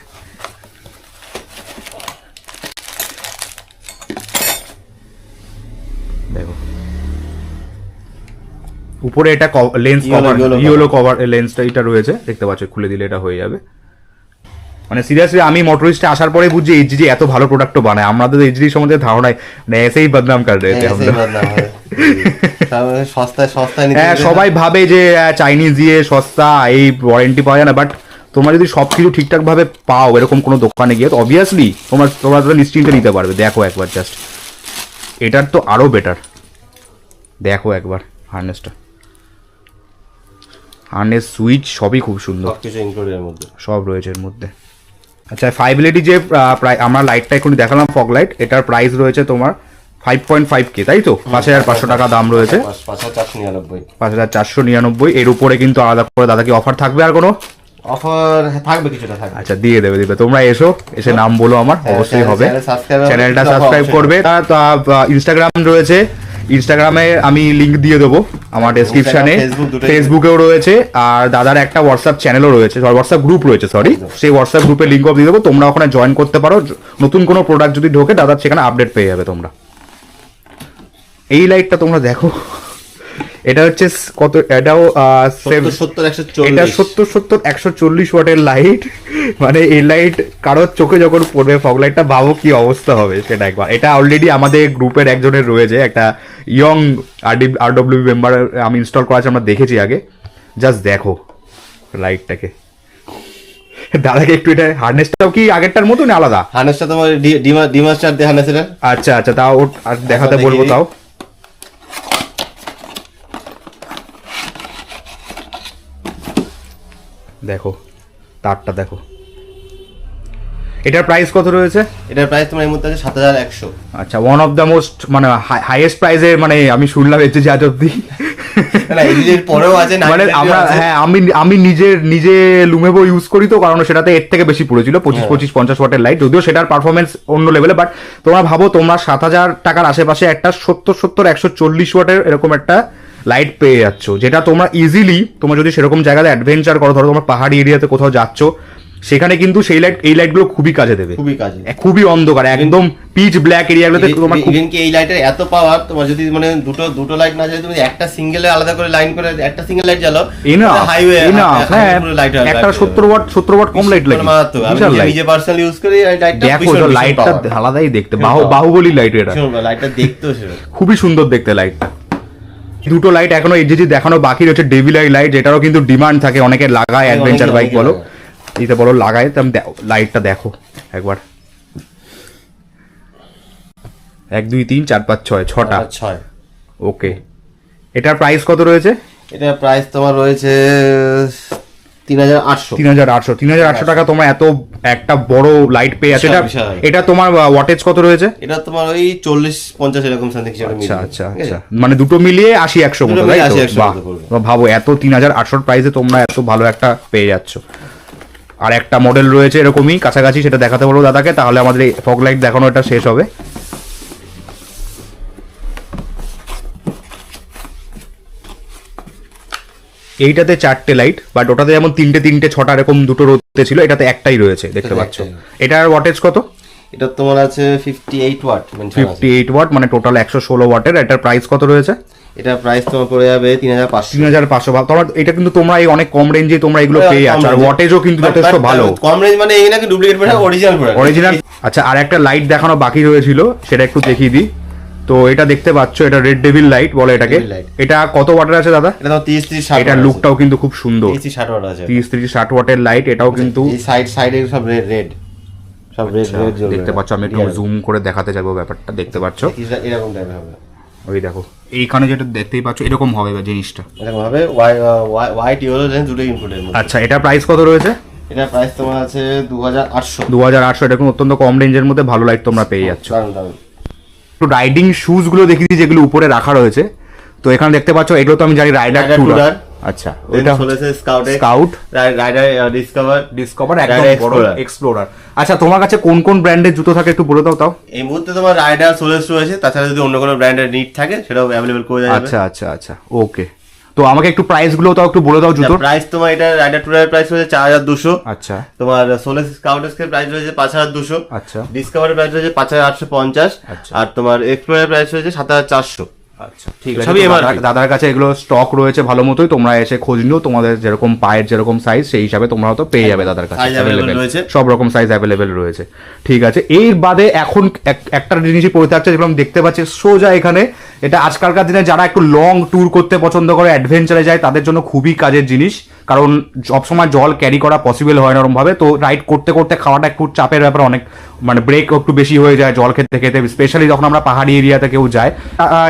উপরে এটা lens Yellow, cover, yellow yellow cover লেন্সটা এটা রয়েছে, দেখতে পাচ্ছ, খুলে দিলে এটা হয়ে যাবে। মানে সিরিয়াসলি আমি মোটরিস্টে আসার পরে বুঝছি এইচজি এত ভালো প্রোডাক্টও বানায়, আমাদের এইচডি সম্বন্ধে ধারণায় মানে এসেই বদনাম কর রয়ে थे हम लोग। তারপরে সস্তায় সস্তায় নিতে হ্যাঁ, গেলে সবাই ভাবে যে চাইনিজ দিয়ে সস্তা, এই ওয়ারেন্টি পাওয়া যায় না, বাট তোমরা যদি সবকিছু ঠিকঠাক ভাবে পাও এরকম কোনো দোকানে গিয়ে, তো অবভিয়াসলি তোমরা নিশ্চিন্তে নিতে পারবে। দেখো একবার জাস্ট, এটার তো আরো বেটার, দেখো একবার হার্নেসটা, হার্নেস সুইচ সবই খুব সুন্দর, সবকিছু ইনক্লুডের মধ্যে সব রয়েছে এর মধ্যে। আচ্ছা, 5 LED যে আমরা লাইটটা এখন দেখালাম, ফগ লাইট, এটার প্রাইস রয়েছে তোমার 5.5K, তাই তো? 5,500 টাকা দাম রয়েছে, 5,499। 5,499। এর উপরে কিন্তু আলাদা করে দাদা কি অফার থাকবে আর কোনো? অফার কিছুটা থাকবে। আচ্ছা, দিয়ে দেবে। তোমরা এসে নাম বলো আমার, অবশ্যই হবে। চ্যানেলটা সাবস্ক্রাইব করবে। ইনস্টাগ্রাম রয়েছে, ইনস্টাগ্রামে আমি লিংক দিয়ে দেবো আমার ডেসক্রিপশনে, ফেসবুকেও রয়েছে, আর দাদার একটা হোয়াটসঅ্যাপ চ্যানেলও রয়েছে, হোয়াটসঅ্যাপ গ্রুপ রয়েছে, সরি, সেই হোয়াটসঅ্যাপ গ্রুপে লিঙ্কও দিয়ে দেবো, তোমরা ওখানে জয়েন করতে পারো। নতুন কোনো প্রোডাক্ট যদি ঢোকে দাদার সেখানে আপডেট পেয়ে যাবে তোমরা। এই লাইটটা তোমরা দেখো, এটা হচ্ছে কত, এটাও 70-140 ওয়াটের লাইট। মানে এই লাইট কারোর চোখে যখন পড়বে ফগ লাইটটা, ভাবো কি অবস্থা হবে সেটা একবার। এটা অলরেডি আমাদের গ্রুপের একজনের রয়েছে, একটা ইয়ং RWB মেম্বার, আমি ইনস্টল করা আছে, আমরা দেখেছি আগে। জাস্ট দেখো লাইটটাকে। দাদাকে একটু, এটা হার্নেসটাও কি আগেরটার মতন আলাদা? হার্নেসটা তোমার ডিমাস্টার দিয়ে হার্নেস এটা। আচ্ছা, তাও দেখাতে বলবো। তাও দেখো তারটা দেখো। এটার প্রাইস কত রয়েছে? এটার প্রাইস তোমার এই মুহূর্তে আছে 7,100। আচ্ছা, ওয়ান অফ দ্য মোস্ট মানে হাইয়েস্ট প্রাইসে, মানে আমি শুনলাম এর যে আজ অব্দি, পরেও আছে মানে আমরা, হ্যাঁ, আমি নিজে লুমেবো ইউজ করি, তো কারণ সেটাতে এর থেকে বেশি পড়েছিল, 25-50 ওয়াটের লাইট, যদিও সেটার পারফরমেন্স অন্য লেভেলে। বাট তোমরা ভাবো, তোমরা 7,000 টাকার আশেপাশে একটা 70-140 ওয়াটের এরকম একটা লাইট পেয়ে যাচ্ছ, যেটা তোমরা ইজিলি, তোমরা যদি সেরকম জায়গাতে অ্যাডভেঞ্চার করো, ধরো তোমরা পাহাড়ি এরিয়াতে কোথাও যাচ্ছ, সেখানে কিন্তু এই লাইটগুলো খুবই কাজে দেবে, খুবই অন্ধকার, একদম পিচ ব্ল্যাক এরিয়াগুলোতে তোমার এই লাইটের এত পাওয়ার, তোমার যদি মানে দুটো লাইট না জ্বালে, তুমি একটা সিঙ্গেলে আলাদা করে লাইন করে একটা সিঙ্গেল লাইট জ্বালাও, হাইওয়ে একটা 70 ওয়াট কম লাইট লাগে। নিজে পার্সোনালি ইউজ করি, দেখো লাইটটা আলাদাই দেখতে, বাহুবলী লাইট, এটা লাইটটা দেখতেও খুবই সুন্দর দেখতে লাইটটা। দুটো লাইট এখনো এইচজি দেখানো বাকি রয়েছে, ডেভিল আই লাইট, যেটারও কিন্তু ডিমান্ড থাকে, অনেকে লাগায়, অ্যাডভেঞ্চার বাইক বলো, এইটা বলো লাগায়। লাইটটা দেখো একবার, 1 2 3 4 5 6 6টা। ওকে, এটার প্রাইস কত রয়েছে? এটার প্রাইস তোমার রয়েছে 3,800 টাকা। তোমরা এত একটা বড় লাইট পেয়ে যাচ্ছে। এটা তোমার ওয়াটেজ কত রয়েছে? এটা তোমার ওই 40-50 এরকম সামথিং। আচ্ছা, মানে দুটো মিলিয়ে 80-100 মতো, তাই তো? ভাবো, এত 3,800 প্রাইসে তোমরা এত ভালো একটা পেয়ে যাচ্ছ। আর একটা মডেল রয়েছে এরকমই কাছাকাছি, সেটা দেখাতে বলবো দাদাকে, তাহলে আমাদের এই ফগ লাইট দেখানো এটা শেষ হবে। এইটাতে 4টে লাইট, বাট ওটাতে যেমন 3টে 6টা এরকম দুটো রোতে ছিল, এটাতে একটাই রয়েছে, দেখতে পাচ্ছ। এটার ওয়াটেজ কত? এটা তোমার আছে 58 ওয়াট, মানে টোটাল 116 ওয়াটের। এটার প্রাইস কত রয়েছে? এটা প্রাইস তোমার পড়ে যাবে 3,500। তোমার এটা কিন্তু তোমরা এই অনেক কম রেঞ্জে তোমরা এগুলো পেয়ে যাচ্ছ, আর ওয়াটেজও কিন্তু যথেষ্ট ভালো। কম রেঞ্জ মানে এই না কি ডুপ্লিকেট প্রোডাক্ট, অরিজিনাল। আচ্ছা, আর একটা লাইট দেখানো বাকি রয়েছিল, সেটা একটু দেখিয়ে দিই। তো এটা দেখতে পাচ্ছ, এটা রেড ডেভিল লাইট বলে এটাকে। এটা কত ওয়াটের আছে দাদা? এটা 30-60। এটার লুকটাও কিন্তু খুব সুন্দর, 30-60 ওয়াট আছে। 30-60 ওয়াটের লাইট, এটাও কিন্তু এই সাইডে সব রেড দেখতে পাচ্ছ। আমি একটু জুম করে দেখাতে চাইবো ব্যাপারটা, দেখতে পাচ্ছ এরকম টাইপের হবে। ওই দেখো, এইখানে যেটা দেখতেই পাচ্ছ এরকম হবে জিনিসটা, এরকম হবে, হোয়াইট ইয়েলো রেঞ্জ দুটোই ইনক্লুডেড। আচ্ছা, এটা প্রাইস কত রয়েছে? এটা প্রাইস তোমার আছে 2,800। এটা কিন্তু অত্যন্ত কম রেঞ্জের মধ্যে ভালো লাইট তোমরা পেয়ে যাচ্ছ। একটু রাইডিং শুজ গুলো দেখি যেগুলো উপরে রাখা রয়েছে। তো এখানে দেখতে পাচ্ছ, এগুলো তো আমি জানি রাইডার টুরার। আচ্ছা, এটা হচ্ছে স্কাউট, রাইডার ডিসকভার, একদম বড় এক্সপ্লোরার। আচ্ছা, তোমার কাছে কোন কোন ব্র্যান্ডের জুতো থাকে একটু বলে দাও। তাও এই মুহূর্তে তোমার রাইডার সোলেস রয়েছে, তাছাড়া যদি অন্য কোনো ব্র্যান্ডের নিড থাকে সেটাও अवेलेबल করে দেওয়া যাবে। আচ্ছা, ওকে। তো আমাকে একটু প্রাইস গুলো তাও একটু বলে দাও জুতোর। প্রাইস তোমার এটা রাইডার টুরার প্রাইস হচ্ছে 4,200। আচ্ছা, তোমার সোলেস স্কাউটের প্রাইস রয়েছে 5,200। আচ্ছা, ডিসকভারের প্রাইস রয়েছে 5,850। আর তোমার এক্সপ্লোরার প্রাইস রয়েছে 7,400। আচ্ছা ঠিক আছে, সবই তো MRP দাদার কাছে এগুলো স্টক রয়েছে ভালো মতোই, তোমরা এসে খোঁজ নিও, তোমাদের যেরকম পায়ের যেরকম সাইজ সেই হিসাবে তোমরা হয়তো পেয়ে যাবে দাদার কাছে, Size available রয়েছে। সব রকম সাইজ অ্যাভেলেবেল রয়েছে। ঠিক আছে, এর বাদে এখন একটা জিনিসই পড়ে থাকছে যেগুলো আমি দেখতে পাচ্ছি সোজা এখানে, এটা আজকালকার দিনে যারা একটু লং ট্যুর করতে পছন্দ করে, অ্যাডভেঞ্চারে যায়, তাদের জন্য খুবই কাজের জিনিস, কারণ সবসময় জল ক্যারি করা পসিবল হয় না ওরমভাবে, তো রাইড করতে করতে খাওয়াটা একটু চাপের ব্যাপার, অনেক মানে ব্রেক একটু বেশি হয়ে যায় জল খেতে খেতে, স্পেশালি যখন আমরা পাহাড়ি এরিয়াতে কেউ যায়।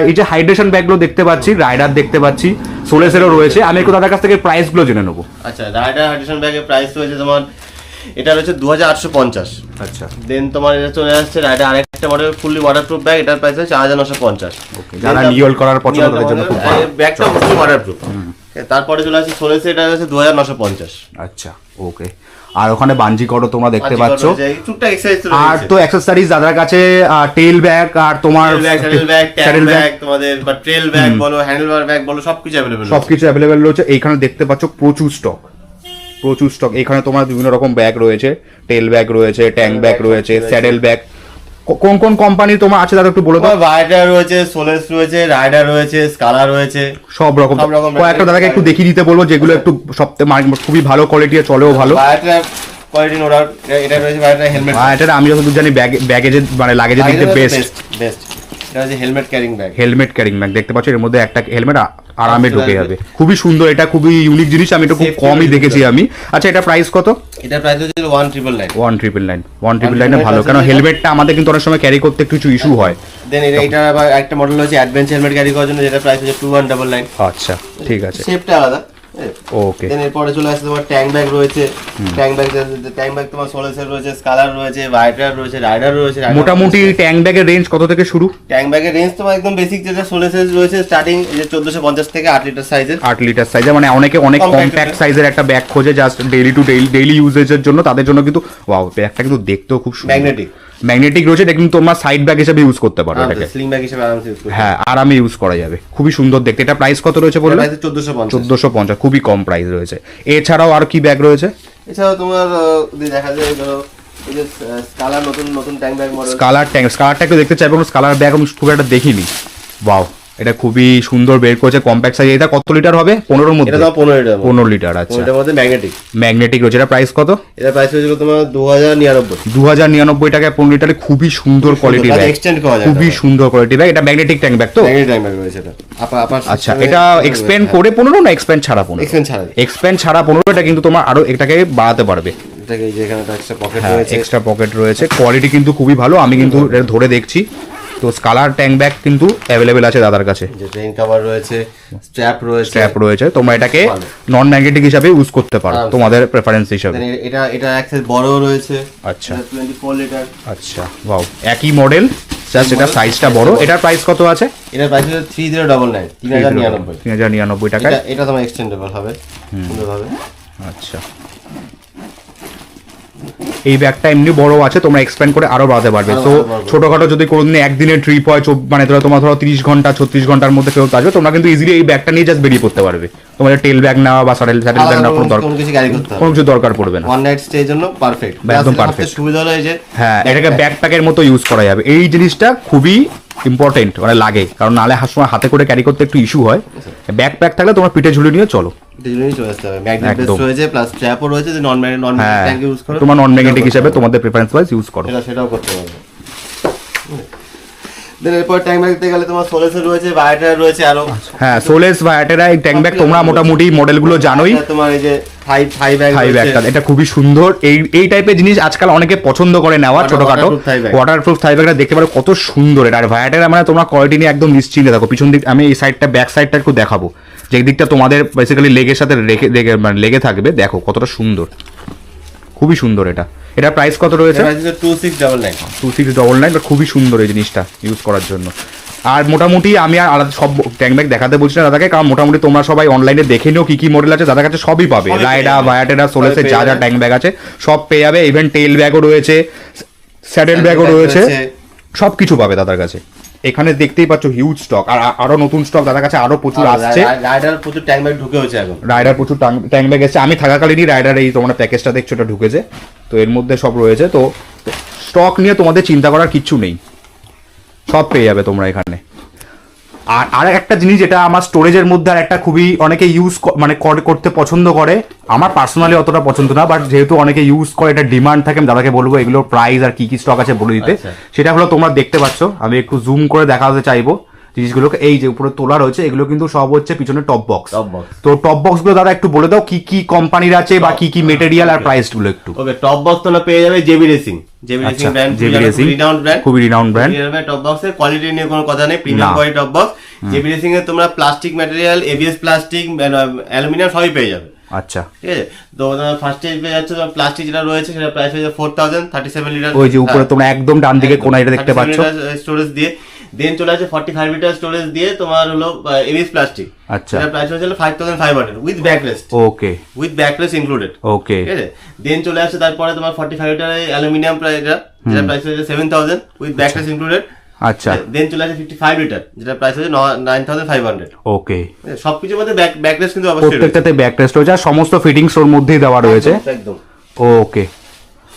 এই যে হাইড্রেশন ব্যাগগুলো দেখতে পাচ্ছি, রাইডার দেখতে পাচ্ছি, সোলেসেরও রয়েছে, আমি একটু দাদার কাছ থেকে প্রাইসগুলো জেনে নেবো। আচ্ছা, রাইডার হাইড্রেশন ব্যাগের প্রাইস রয়েছে তোমার, এটা রয়েছে 2850। আচ্ছা, দেন তোমার এটা চলে আসছে রাইডার আরেকটা মডেল ফুললি ওয়াটারপ্রুফ ব্যাগ, এটার প্রাইস হচ্ছে 4950। যারা নিয়ল করার পছন্দ তাদের জন্য খুব ভালো। ব্যাগটা ফুললি ওয়াটারপ্রুফ। তারপরে চলে আসছে সোলেসে, এটা হচ্ছে 2950। আচ্ছা ওকে, আর ওখানে বাঞ্জি করো তোমরা দেখতে পাচ্ছ, টুকটাক এক্সারসাইজ তো আর রয়েছে। তো অ্যাক্সেসরিজ দাদার কাছে টেল ব্যাগ আর তোমার স্যাডেল ব্যাগ, ট্যাঙ্ক ব্যাগ, তোমাদের বা ট্রেল ব্যাগ বলো, হ্যান্ডেলবার ব্যাগ বলো, সবকিছু अवेलेबल। সবকিছু অ্যাভেলেবেল রয়েছে এইখানে, দেখতে পাচ্ছ প্রচুর স্টক, প্রচুর স্টক। এখানে তোমার বিভিন্ন রকম ব্যাগ রয়েছে, টেল ব্যাগ রয়েছে, ট্যাঙ্ক ব্যাগ রয়েছে, স্যাডেল ব্যাগ। কোন কোন কোম্পানি তোমার আছে দাদা একটু বলে দাও। রাইডার রয়েছে, সোলেস রয়েছে, রাইডার রয়েছে, স্কালা রয়েছে, সব রকম সব রকম কয়েকটা দাদাকে একটু দেখিয়ে দিতে বলবো যেগুলো একটু সবথেকে খুবই ভালো কোয়ালিটি, চলেও ভালো। রাইডার কোয়ালিটি নোডার, এটা রয়েছে রাইডার হেলমেট। আর এটা আমি যতদূর জানি ব্যাগেজে মানে লাগেজের দিক দিয়ে বেস্ট। এটা হচ্ছে helmet carrying bag. Helmet carrying bag দেখতে পাচ্ছ, এর মধ্যে একটা হেলমেট আরামে ঢুকে যাবে, খুবই সুন্দর, এটা খুবই ইউনিক জিনিস, আমি এটা খুব কমই দেখেছি আমি। আচ্ছা, এটা প্রাইস কত? এটা প্রাইস হচ্ছে 1999। 1999 ভালো, কারণ হেলমেটটা আমাদের কিন্তু অনেক সময় ক্যারি করতে একটু ইস্যু হয়। দেন এটা আবার একটা মডেল হচ্ছে অ্যাডভেঞ্চার হেলমেট ক্যারি করার জন্য, যেটা প্রাইস হচ্ছে 2199। আচ্ছা ঠিক আছে, শেপটা আলাদা। ওকে। দেন এরপরে চলে আসছে তোমার ট্যাঙ্ক ব্যাগ রয়েছে, ট্যাঙ্ক ব্যাগ তোমার সোলেসের রয়েছে, স্কালার রয়েছে, ভাইটার রয়েছে, রাইডার রয়েছে। মোটামুটি ট্যাঙ্ক ব্যাগের রেঞ্জ কত থেকে শুরু? ট্যাঙ্ক ব্যাগের রেঞ্জ তোমার একদম বেসিক যেটা সোলেসের রয়েছে, স্টার্টিং যে 1450 থেকে 8 লিটার সাইজের। 8 লিটার সাইজে, মানে অনেকে অনেক কম্প্যাক্ট সাইজের একটা ব্যাগ খোঁজে জাস্ট ডেইলি ইউজেজের জন্য, তাদের জন্য কিন্তু ওয়াও, ব্যাগটা কিন্তু দেখতেও খুব সুন্দর, ম্যাগনেটিক রয়েছে, এটা কিন্তু তোমার সাইড ব্যাগ হিসেবে ইউজ করতে পারো, এটাকে স্লিং ব্যাগ হিসেবে আরামসে ইউজ করতে। হ্যাঁ, আরামে ইউজ করা যাবে, খুবই সুন্দর দেখতে। এটা প্রাইস কত রয়েছে বললে? প্রাইস 1450। 1450, খুবই কম প্রাইস রয়েছে। এছাড়াও আর কি ব্যাগ রয়েছে? এছাড়াও তোমার যদি দেখা যায় ধরো এই যে স্কালার নতুন ট্যাঙ্ক ব্যাগ মডেল। স্কালারটা একটু দেখতে চাইবো, স্কালার ব্যাগ আমি খুব একটা দেখিনি। ওয়াও, এটা খুবই সুন্দর বের করেছে, কম্প্যাক্ট সাইজ। এটা কত লিটার হবে? 15 মধ্যে? এটা তো 15 লিটার। 15 লিটার, আচ্ছা। এটার মধ্যে ম্যাগনেটিক রয়েছে। এটা প্রাইস কত? এটা প্রাইস হয়েছিল তোমার 2099। 2099 টাকায় 15 লিটারে খুবই সুন্দর কোয়ালিটি ব্যাগ, এক্সটেন্ড করা যায়, খুবই সুন্দর কোয়ালিটি ব্যাগ। এটা ম্যাগনেটিক ট্যাঙ্ক ব্যাগ তো? ম্যাগনেটিক ট্যাঙ্ক ব্যাগ রয়েছে এটা। আচ্ছা, এটা এক্সপ্যান্ড করে 15 না এক্সপ্যান্ড ছাড়া 15? এক্সপ্যান্ড ছাড়া 15। এটা কিন্তু তোমার আরো এটাকে বাড়াতে পারবে। এটাকে যে এখানে এক্সট্রা পকেট হ্যাঁ, রয়েছে, এক্সট্রা পকেট রয়েছে, কোয়ালিটি কিন্তু খুবই ভালো, আমি কিন্তু এটা ধরে দেখছি। তো স্কালার ট্যাঙ্ক ব্যাগ কিন্তু অ্যাভেলেবেল আছে দাদার কাছে, যে ট্রেন কভার রয়েছে, স্ট্র্যাপ রয়েছে, তোমরা এটাকে নন ম্যাগনেটিক হিসাবে ইউজ করতে পারো তোমাদের প্রেফারেন্স হিসাবে। এটা অ্যাক্সেস বড় রয়েছে। আচ্ছা 24 লিটার। আচ্ছা, ওয়াও, একই মডেল, জাস্ট এটা সাইজটা বড়। এটার প্রাইস কত আছে? এটার প্রাইস হচ্ছে 3099, 3099। 3099 টাকায়। এটা তোমার এক্সটেন্ডেবল হবে সুন্দরভাবে। আচ্ছা, এই ব্যাগটা এমনি বড় আছে, তোমরা এক্সপ্যান্ড করে আরো বাড়াতে পারবে। তো ছোটখাটো যদি কোনোদিন একদিনের ট্রিপ হয়, মানে তোমার ধরো 30 ঘন্টা 36 ঘন্টার মধ্যে ফেরত আসবে, তোমরা কিন্তু ইজিলি এই ব্যাগটা নিয়ে জাস্ট বেরিয়ে পড়তে পারবে। তোমাদের টেল ব্যাগ নেওয়া বা স্যাডেল ব্যাগ নেওয়া কোনো কিছু দরকার পড়বে না। ওয়ান নাইট স্টের জন্য পারফেক্ট, একদম পারফেক্ট। সুবিধা হলো এই যে হ্যাঁ, এটাকে ব্যাকপ্যাকের মতো ইউজ করা যাবে। এই জিনিসটা খুবই ইম্পর্টেন্ট, মানে লাগে, কারণ নালে সময় হাতে করে ক্যারি করতে একটু ইস্যু হয়। ব্যাকপ্যাক থাকলে তোমার পিঠে ঝুলিয়ে নিয়ে চলো, তোমার নন ম্যাগনেটিক হিসেবে তোমাদের প্রেফারেন্স ওয়াইজ ইউজ করো, সেটাও করতে পারবে। এরপর ট্যাঙ্ক ব্যাগ দিতে গেলে তোমার সোলেস রয়েছে, ভাইটার রয়েছে আরো। হ্যাঁ, সোলেস ভাইটারা এই ট্যাঙ্ক ব্যাগ তোমরা মোটামুটি মডেলগুলো জানোই। তোমার এই যে থাই ব্যাগটা, এটা খুবই সুন্দর। এই টাইপের জিনিস আজকাল অনেকে পছন্দ করে নেওয়া, ছোটখাটো ওয়াটারপ্রুফ থাই ব্যাগটা দেখতে পারো কত সুন্দর এটা। আর ভাইটারা মানে তোমরা কোয়ালিটি নিয়ে একদম নিশ্চিন্তে থাকো। পিছন দিক আমি এই সাইডটা, ব্যাক সাইডটা একটু দেখাবো, যে দিকটা তোমাদের বেসিক্যালি লেগের সাথে লেগে থাকবে। দেখো কতটা সুন্দর, খুবই সুন্দর এটা। এটা প্রাইস কত রয়েছে? 2699। খুবই সুন্দর এই জিনিসটা ইউজ করার জন্য। আর মোটামুটি আমি আর আলাদা সব ট্যাঙ্ক ব্যাগ দেখাতে বলছি না দাদাকে, কারণ মোটামুটি তোমরা সবাই অনলাইনে দেখে নিও কি কি মডেল আছে, দাদার কাছে সবই পাবে। রাইডা, ভায়াটেরা, সোলেসের যা যা ট্যাঙ্ক ব্যাগ আছে সব পেয়ে যাবে। ইভেন টেল ব্যাগও রয়েছে, স্যাডেল ব্যাগও রয়েছে, সব কিছু পাবে দাদার কাছে। এখানে দেখতেই পাচ্ছ হিউজ স্টক, আর আরো নতুন স্টক দাদার কাছে আরো প্রচুর আসছে। রাইডার প্রচুর ট্যাঙ্ক ব্যাগ ঢুকে হয়েছে এখন, রাইডার প্রচুর ট্যাঙ্ক ব্যাগ এসেছে। আমি থাকাকালীনই রাইডার এই তোমরা প্যাকেজটা দেখছো এটা ঢুকেছে, তো এর মধ্যে সব রয়েছে। তো স্টক নিয়ে তোমাদের চিন্তা করার কিচ্ছু নেই, সব পেয়ে যাবে তোমরা এখানে। আর একটা জিনিস যেটা আমার স্টোরেজের মধ্যে আর একটা খুবই অনেকে ইউজ মানে করতে পছন্দ করে, আমার পার্সোনালি অতটা পছন্দ না, বাট যেহেতু অনেকে ইউজ করে, এটা ডিমান্ড থাকে, আমি দাদাকে বলবো এগুলোর প্রাইস আর কি কি স্টক আছে বলে দিতে। সেটা হলো তোমরা দেখতে পাচ্ছ, আমি একটু জুম করে দেখাতে চাইবো জিনিসগুলোকে। এই যে উপরে তোলা রয়েছে এগুলো কিন্তু সব হচ্ছে পিছনে টপ বক্স। তো টপ বক্স গুলো দাদা একটু বলে দাও কি কি কোম্পানির আছে বা কি কি মেটেরিয়াল আর প্রাইস গুলো একটু। ওকে, টপ বক্স তোমরা পেয়ে যাবে JB racing. JB racing brand, JB racing খুবই রিনাউন্ড ব্র্যান্ড। টপ বক্সের কোয়ালিটি নিয়ে কোনো কথা নেই, premium quality top box. JB racing এর তোমরা plastic material, ABS plastic, aluminium সবই পেয়ে যাবে। আচ্ছা, ঠিক আছে। তো ফার্স্টে পেয়ে যাচ্ছে তোমার প্লাস্টিক যেটা রয়েছে সেটা প্রাইস হয়ে যাবে 4000, 37 লিটার। ওই যে উপরে তোমরা একদম ডান দিকে কোণায় এটা দেখতে পাচ্ছ, স্টোরেজ দিয়ে। দেন চলে আসে 45 লিটার স্টোরেজ দিয়ে তোমার হলো এবিএস প্লাস্টিক। আচ্ছা, এটা প্রাইস হচ্ছে 5500 with backrest. Okay, with backrest included. Okay, ঠিক আছে। দেন চলে আসে তারপরে তোমার 45 লিটার অ্যালুমিনিয়াম যেটা প্রাইস হচ্ছে 7000 উইথ ব্যাকরেস্ট ইনক্লুডেড। আচ্ছা, দেন চলে আসে 55 লিটার যেটা প্রাইস হচ্ছে 9500। ওকে, সবকিছুর মধ্যে ব্যাকরেস্ট কিন্তু অবশ্যই রয়েছে। প্রত্যেকটাতে ব্যাক টেস্ট রয়েছে আর সমস্ত ফিটিংস ওর মধ্যেই দেওয়া রয়েছে। একদম ওকে,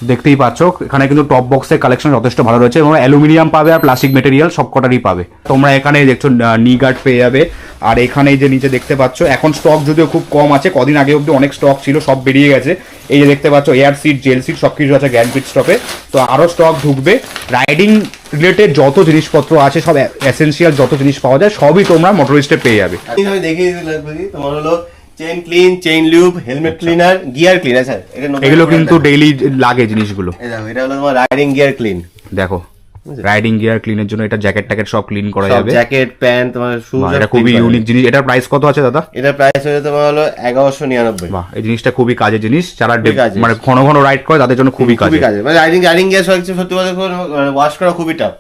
দেখতেই পাচ্ছ এখানে কিন্তু টপ বক্সের কালেকশন যথেষ্ট ভালো রয়েছে এবং অ্যালুমিনিয়াম পাবে আর প্লাস্টিক মেটেরিয়াল সব কটারই পাবে। তোমরা এখানে দেখছো নি গার্ড পেয়ে যাবে। আর এখানে যে নিচে দেখতে পাচ্ছ এখন স্টক যদিও খুব কম আছে, কদিন আগে অব্দি অনেক স্টক ছিল, সব বেরিয়ে গেছে। এই যে দেখতে পাচ্ছ এয়ার সিট, জেল সিট সব কিছু আছে গ্র্যান্ড পিট স্টপে। তো আরও স্টক ঢুকবে। রাইডিং রিলেটেড যত জিনিসপত্র আছে, সব এসেন্সিয়াল যত জিনিস পাওয়া যায় সবই তোমরা মোটরিস্টে পেয়ে যাবে। আমি দেখিয়ে দিলাম তোমার হলো chain clean, chain lube, helmet cleaner, gear cleaner. Sir এগুলো কিন্তু ডেইলি লাগে জিনিসগুলো। এটা হলো তোমার রাইডিং গিয়ার ক্লিন। দেখো রাইডিং গিয়ার ক্লিনের জন্য এটা জ্যাকেট ট্যাকেট সব ক্লিন করা যাবে। জ্যাকেট, প্যান্ট, তোমার শুজ, এটা খুবই ইউনিক জিনিস। এটার প্রাইস কত আছে দাদা? এটার প্রাইস হচ্ছে তোমার হলো 1199। বাহ, এই জিনিসটা খুবই কাজের জিনিস, যারা মানে ঘন ঘন রাইড করে তাদের জন্য খুবই কাজে। মানে রাইডিং গিয়ার সত্যি কথা ওয়াশ করা খুবই টাফ।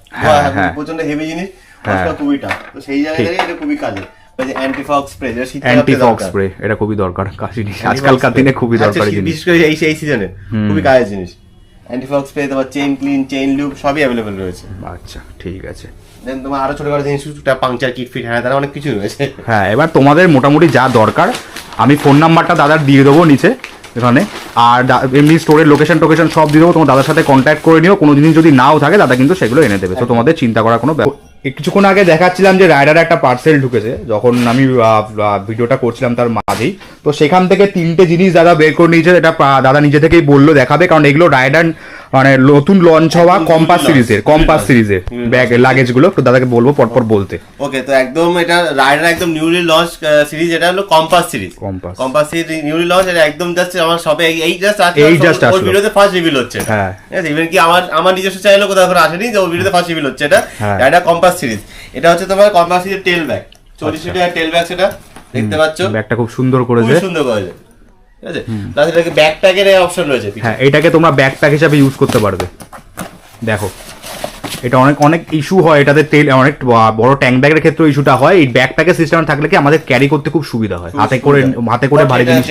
প্রচন্ড হেভি জিনিস, ওয়াশ করা খুবই টাফ। তো সেই জায়গায় এটা খুবই কাজে। Anti fog spray, anti fog spray এটা খুবই দরকার জিনিস, আজকালকার দিনে খুবই দরকারি জিনিস, বিশেষ করে এই সিজনে খুবই কাজের জিনিস। অ্যান্টি ফগ স্প্রে, তোমার চেইন ক্লিন, চেইন লুপ সবই অ্যাভেলেবল রয়েছে। আচ্ছা, ঠিক আছে। দেন তোমার আরো ছোটখাটো জিনিস, পাংচার কিট ফিট, হ্যাঁ তারা অনেক কিছু রয়েছে। হ্যাঁ, এবার তোমাদের মোটামুটি যা দরকার আমি ফোন নাম্বারটা দাদার দিয়ে দেবো নিচে এখানে, আর এমনি স্টোরের লোকেশন টোকেশন সব দিয়ে দেবো। তোমার দাদার সাথে কন্ট্যাক্ট করে নিও, কোনো জিনিস যদি নাও থাকে দাদা কিন্তু সেগুলো এনে দেবে। তো তোমাদের চিন্তা করার কোনো কিছুক্ষণ আগে দেখাচ্ছিলাম যে রাইডার একটা পার্সেল ঢুকেছে, যখন আমি ভিডিওটা করছিলাম তার মাঝেই। তো সেখান থেকে 3টে জিনিস দাদা বের করে নিয়েছে, এটা দাদা নিজে থেকেই বললো দেখাবে, কারণ এগুলো রাইডার মানে নতুন লঞ্চ হওয়া কম্পাস সিরিজের ব্যাগ লাগেজ গুলো। তো দাদাকে বলবো পরপর বলতে। ওকে, তো একদম এটা রাইডার একদম নিউলি লঞ্চ সিরিজ, এটা হলো compass series. Compass series newly launch, এটা একদম জাস্ট আমার সবে এই জাস্ট ওর ভিডিওতে ফার্স্ট রিভিল হচ্ছে। হ্যাঁ, ইভেন কি আমার নিজস্ব চ্যানেলে কোথাও এখন আসেনি যে ওর ভিডিওতে ফার্স্ট রিভিল হচ্ছে। এটা কম্পাস সিরিজ, এটা হচ্ছে তোমার কম্পাস সিরিজের টেল ব্যাগ, 40 লিটার টেল ব্যাগ। সেটা দেখতে পাচ্ছ, ব্যাগটা খুব সুন্দর করেছে, খুব সুন্দর করেছে। ঠিক আছে, তাহলে এটাকে ব্যাগ প্যাকের অপশন রয়েছে। হ্যাঁ, এটাকে তোমরা ব্যাগ প্যাক হিসাবে ইউজ করতে পারবে। দেখো এটা অনেক ইস্যু হয় এটাতে, তেল অনেক বড় ট্যাঙ্ক ব্যাগের ক্ষেত্রে ইস্যুটা হয়। এই ব্যাগ প্যাকের সিস্টেম থাকলে কি আমাদের ক্যারি করতে খুব সুবিধা হয়, হাতে করে ভারী জিনিস।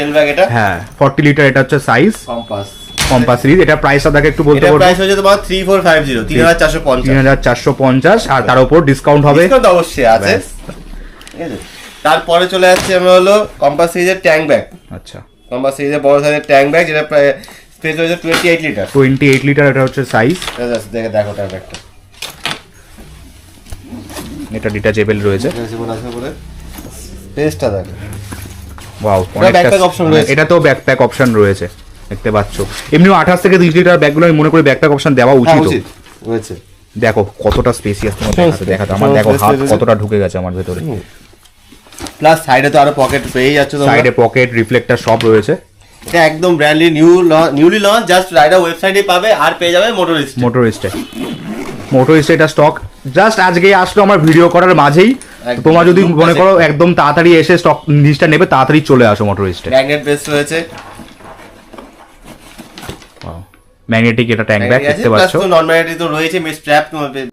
হ্যাঁ, 40 লিটার এটা হচ্ছে সাইজ কম্পাস সিরিজ। এটা প্রাইসটা দেখে একটু বলতে পারবো? প্রাইস হচ্ছে তোমার 3450, 3450, আর তার উপর ডিসকাউন্ট হবে। ডিসকাউন্ট অবশ্যই আছে। ঠিক আছে, তারপরে চলে যাচ্ছে আমরা হলো কম্পাস সিরিজের ট্যাঙ্ক ব্যাগ। আচ্ছা, কম্পাস সিরিজের বড় সাইজের ট্যাঙ্ক ব্যাগ, যেটা প্রায় স্পেস হচ্ছে 28 লিটার। 28 লিটার এটা হচ্ছে সাইজ। দেখো ট্যাঙ্ক ব্যাগটা, এটা ডিটাচেবল রয়েছে। স্পেসটা দেখো, ওয়াও, ব্যাকপ্যাক অপশন রয়েছে। এটা তো ব্যাকপ্যাক অপশন রয়েছে দেখতে পাচ্ছ। এমনিও 28 থেকে 30 লিটার ব্যাগগুলো আমি মনে করি ব্যাকপ্যাক অপশন দেওয়া উচিত রয়েছে। দেখো কতটা স্পেসিয়াস, তোমার দেখাতে আমার দেখো হাত কতটা ঢুকে গেছে আমার ভেতরে। প্লাস সাইডে তো আরো পকেট পেয়ে যাচ্ছে, সাইডে পকেট, রিফ্লেক্টর সব রয়েছে। এটা একদম ব্র্যান্ডলি নিউলি লঞ্চ, জাস্ট রাইডার ওয়েবসাইটে পাবে, আর পেয়ে যাবে মোটরিস্টে এটা স্টক জাস্ট আজকেই আসলো আমার ভিডিও করার মাঝেই। তোমরা যদি মনে করো একদম তাড়াতাড়ি এসে স্টক জিনিসটা নেবে, তাড়াতাড়ি চলে আসো মোটরিস্টে। ম্যাগনেট বেস রয়েছে, ম্যাগনেটিক এটা ট্যাঙ্ক ব্যাগ দেখতে পাচ্ছ। প্লাস নন ম্যাগনেটিক তো রয়েছে, স্ট্র্যাপ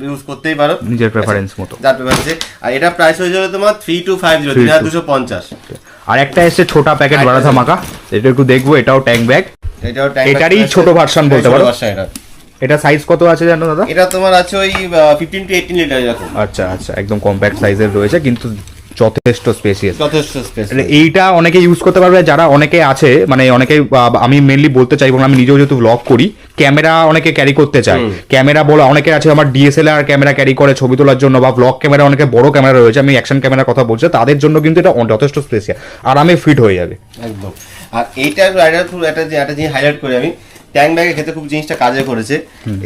ইউজ করতেই পারো নিজের প্রেফারেন্স মতো। যার প্রেফারেন্স। আর এটা প্রাইস হয়ে যাবে তোমার 3250, 3250। আর একটা এসে ছোট প্যাকেট বাড়া ধামাকা, এটা একটু দেখবো। এটাও ট্যাঙ্ক ব্যাগ, এটারই ছোট ভার্সন বলতে পারো। এটা সাইজ কত আছে জানো দাদা? এটা তোমার আছে ওই 15 to 18 লিটার এরকম। আচ্ছা, একদম কম্প্যাক্ট সাইজের রয়েছে, কিন্তু যথেষ্ট স্পেসিয়াস। যথেষ্ট স্পেস। এইটা অনেকে ইউজ করতে পারবে, যারা অনেকে আছে মানে অনেকে, আমি মেনলি বলতে চাইবো না, আমি নিজেও যেহেতু ব্লগ করি, ক্যামেরা অনেকে ক্যারি করতে চায়, ক্যামেরা বলো অনেকে আছে আমার ডিএসএলআর ক্যামেরা ক্যারি করে ছবি তোলার জন্য, বা ব্লগ ক্যামেরা অনেকে বড় ক্যামেরা রয়েছে, আমি অ্যাকশন ক্যামেরার কথা বলছি, তাদের জন্য কিন্তু এটা যথেষ্ট স্পেসিয়াস, আরামে ফিট হয়ে যাবে একদম। আর এইটা রাইডার থ্রু একটা জিনিস হাইলাইট করি আমি, ট্যাঙ্ক ব্যাগের ক্ষেত্রে খুব জিনিসটা কাজে করেছে।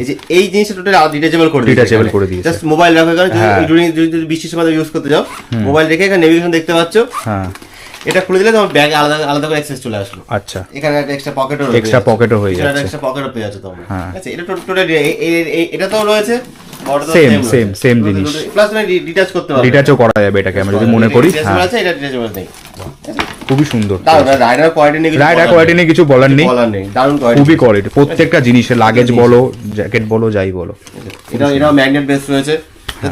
এই যে এই জিনিসটা টোটাল ডিটাচেবল করে দিয়েছে, জাস্ট মোবাইল রাখার কারণে যদি বৃষ্টির সময় ইউজ করতে যাও, মোবাইল রেখে এখানে নেভিগেশন দেখতে পাচ্ছ। হ্যাঁ, এটা খুলে দিলে তোমার ব্যাগ আলাদা আলাদা করে অ্যাক্সেস চলে আসলো। আচ্ছা, এখানে একটা এক্সট্রা পকেটও হয়ে যাচ্ছে, এক্সট্রা পকেটও পেয়ে যাচ্ছে তোমরা। আচ্ছা, এটা টোটাল এটা তো রয়েছে সেম জিনিস, প্লাস তুমি ডিটাচ করতে পারবে, ডিটাচও করা যাবে এটাকে আমি যদি মনে করি। হ্যাঁ, আছে, এটা ডিটাচেবল নেই। খুবই সুন্দর। রাইডার কোয়ালিটি নিয়ে কিছু বলার নেই, দারুণ কোয়ালিটি, খুবই কোয়ালিটি, প্রত্যেকটা জিনিসের লাগেজ বলো, জ্যাকেট বলো, যাই বলো। এটা ম্যাগনেট বেস রয়েছে,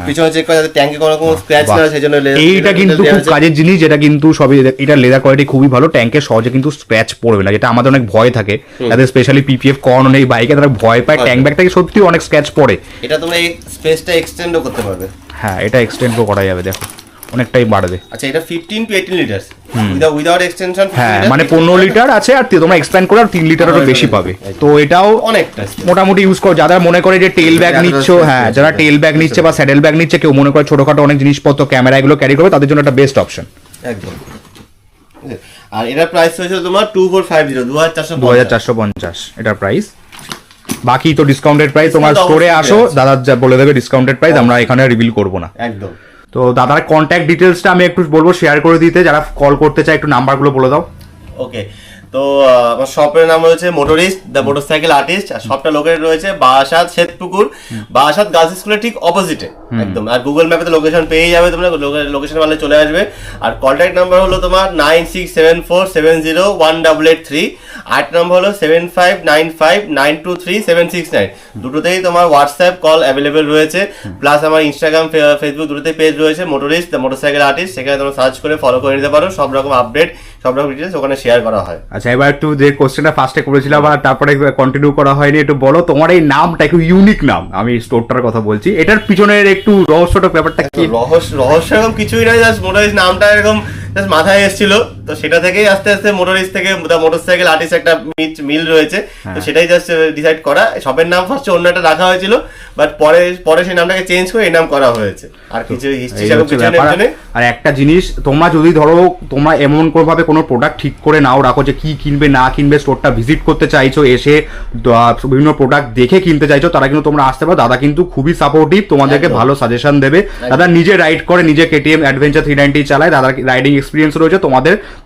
পিছনে চেক করা যাতে ট্যাঙ্কে কোনো রকম স্ক্র্যাচ না হয়, সেজন্য এইটা কিন্তু খুব কাজের জিনিস, যেটা কিন্তু সবই, এটা লেদার কোয়ালিটি খুবই ভালো, ট্যাঙ্কে সহজে কিন্তু স্ক্র্যাচ পড়বে না, যেটা আমাদের অনেক ভয় থাকে, তাদের স্পেশালি পিপিএফ কর্ন নেই বাইকে, তারা ভয় পায় ট্যাঙ্ক ব্যাগ থেকে সত্যি অনেক স্ক্র্যাচ পড়ে। এটা তোমরা এই স্পেসটা এক্সটেন্ডও করতে পারবে। হ্যাঁ, এটা এক্সটেন্ডও করা যাবে, দেখো অনেকটাই বাড়বে। আচ্ছা, এটা 15 to 18 লিটার উইদাউট এক্সটেনশন। হ্যাঁ, মানে 15 লিটার আছে, আর তোমরা এক্সপ্যান্ড করে আর 3 লিটারেরও বেশি পাবে, তো এটাও অনেকটা মোটামুটি ইউজ করো। যারা মনে করে যে টেল ব্যাগ নিচ্ছ, হ্যাঁ, যারা টেল ব্যাগ নিচ্ছে বা স্যাডেল ব্যাগ নিচ্ছে, কেউ মনে করে ছোটখাটো অনেক জিনিসপত্র ক্যামেরা এগুলো ক্যারি করবে, তাদের জন্য একটা বেস্ট অপশন একদম। আর এটার প্রাইস হয়েছে তোমার 2450, 2450 এটার প্রাইস। বাকি তো ডিসকাউন্টেড প্রাইস, তোমার স্টোরে আসো, দাদা যা বলে দেবে ডিসকাউন্টেড প্রাইস, আমরা এখানে রিভিল করবো না একদম। তো দাদার কন্ট্যাক্ট ডিটেলসটা আমি একটু বলবো শেয়ার করে দিতে, যারা কল করতে চায় একটু নাম্বারগুলো বলে দাও। ওকে, তো আমার শপের নাম রয়েছে মোটরিস্ট দ্য মোটরসাইকেল আর্টিস্ট, আর শপটা লোকেটেড রয়েছে বারাসাত শ্বেতপুকুর, বারাসাত গার্লস স্কুলের ঠিক অপোজিটে একদম। আর গুগল ম্যাপে তো লোকেশন পেয়ে যাবে, তোমরা লোকেশন মারলে চলে আসবে। আর কন্ট্যাক্ট নাম্বার হলো তোমার 9674701883, 8 নম্বর হলো 7595923769। দুটোতেই তোমার হোয়াটসঅ্যাপ কল অ্যাভেলেবেল রয়েছে, প্লাস আমার ইনস্টাগ্রাম ফেসবুক দুটোতেই পেজ রয়েছে মোটরিস্ট দ্য মোটরসাইকেল আর্টিস্ট, সেখানে তোমরা সার্চ করে ফলো করে নিতে পারো, সব রকম আপডেট সব রকম ডিটেলস ওখানে শেয়ার করা হয়। আচ্ছা, এবার একটু যে কোশ্চেনটা ফার্স্টে করেছিলাম আর তারপরে কন্টিনিউ করা হয়নি, একটু বলো তোমার এই নামটা, একটু ইউনিক নাম, আমি স্টোরটার কথা বলছি, এটার পিছনের একটু রহস্যটা ব্যাপারটা কি? রহস্য এরকম কিছুই নাই, জাস্ট মোটরিস্ট নামটা এরকম জাস্ট মাথায় এসেছিল, তো সেটা থেকেই আস্তে আস্তে মোটরিস্ট থেকে দ্য মোটরসাইকেল আর্টিস্ট একটা মিল রয়েছে, তো সেটাই জাস্ট ডিসাইড করা। শপের নাম ফার্স্টে অন্য একটা রাখা হয়েছিল, বাট পরে সেই নামটাকে চেঞ্জ করে এই নাম করা হয়েছে, আর কিছু হিস্ট্রি নেই। আর একটা জিনিস, তোমরা যদি ধরো তোমরা এমন ভাবে কোনো প্রোডাক্ট ঠিক করে নাও রাখো যে কি কিনবে না কিনবে, স্টোরটা ভিজিট করতে চাইছো, এসে বিভিন্ন প্রোডাক্ট দেখে কিনতে চাইছো, তারা কিন্তু তোমরা আসতে পারো, দাদা কিন্তু খুবই সাপোর্টিভ, তোমাদেরকে ভালো সাজেশন দেবে। দাদা নিজে রাইড করে, নিজে কেটিএম অ্যাডভেঞ্চার 390 চালায়, দাদার রাইডিং এক্সপিরিয়েন্স রয়েছে,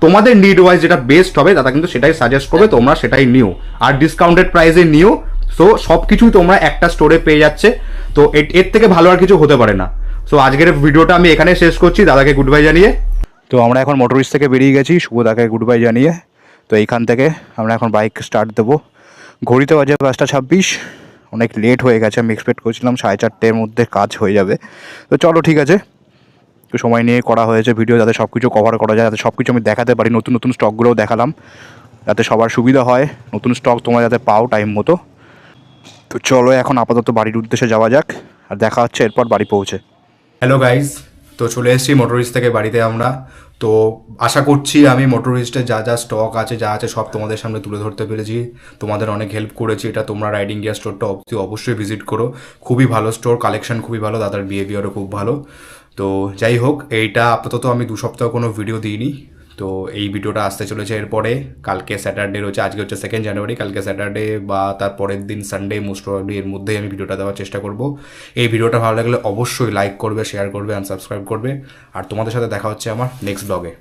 তোমাদের নিড ওয়াইজ যেটা বেস্ট হবে দাদা কিন্তু সেটাই সাজেস্ট করবে, তোমরা সেটাই নিও, আর ডিসকাউন্টেড প্রাইসে নিও। সো সবকিছুই তোমরা একটা স্টোরে পেয়ে যাচ্ছে, তো এর থেকে ভালো আর কিছু হতে পারে না। সো আজকের ভিডিওটা আমি এখানে শেষ করছি, দাদাকে গুড বাই জানিয়ে। তো আমরা এখন মোটরিস্ট থেকে বেরিয়ে গেছি, শুভদাকে গুড বাই জানিয়ে। তো এইখান থেকে আমরা এখন বাইক স্টার্ট দেবো, ঘড়িতে বাজে 5:26, অনেক লেট হয়ে গেছে, আমি এক্সপেক্ট করছিলাম 4:30-এর মধ্যে কাজ হয়ে যাবে। তো চলো ঠিক আছে, একটু সময় নিয়ে করা হয়েছে ভিডিও, যাতে সব কিছু কভার করা যায়, যাতে সব কিছু আমি দেখাতে পারি, নতুন নতুন স্টকগুলোও দেখালাম, যাতে সবার সুবিধা হয়, নতুন স্টক তোমরা যাতে পাও টাইম মতো। তো চলো এখন আপাতত বাড়ির উদ্দেশ্যে যাওয়া যাক, আর দেখা হচ্ছে এরপর বাড়ি পৌঁছে। হ্যালো গাইজ, তো চলে এসেছি মোটরিস্ট থেকে বাড়িতে আমরা। তো আশা করছি আমি মোটরিস্টের যা যা স্টক আছে যা আছে সব তোমাদের সামনে তুলে ধরতে পেরেছি, তোমাদের অনেক হেল্প করেছি। এটা তোমরা রাইডিং গিয়ার স্টোরটা অবশ্যই ভিজিট করো, খুবই ভালো স্টোর, কালেকশন খুবই ভালো, দাদার বিহেভিয়ারও খুব ভালো। তো যাই হোক, এইটা আপাতত আমি 2 সপ্তাহ কোনো ভিডিও দিইনি, তো এই ভিডিওটা আসতে চলেছে এরপরে। কালকে স্যাটারডে রয়েছে, আজকে হচ্ছে 2 জানুয়ারি, কালকে স্যাটারডে বা তার পরের দিন সানডে, মোস্ট প্রবাবলি এর মধ্যেই আমি ভিডিওটা দেওয়ার চেষ্টা করব। এই ভিডিওটা ভালো লাগলে অবশ্যই লাইক করবে, শেয়ার করবে, সাবস্ক্রাইব করবে, আর তোমাদের সাথে দেখা হচ্ছে আমার নেক্সট ব্লগে।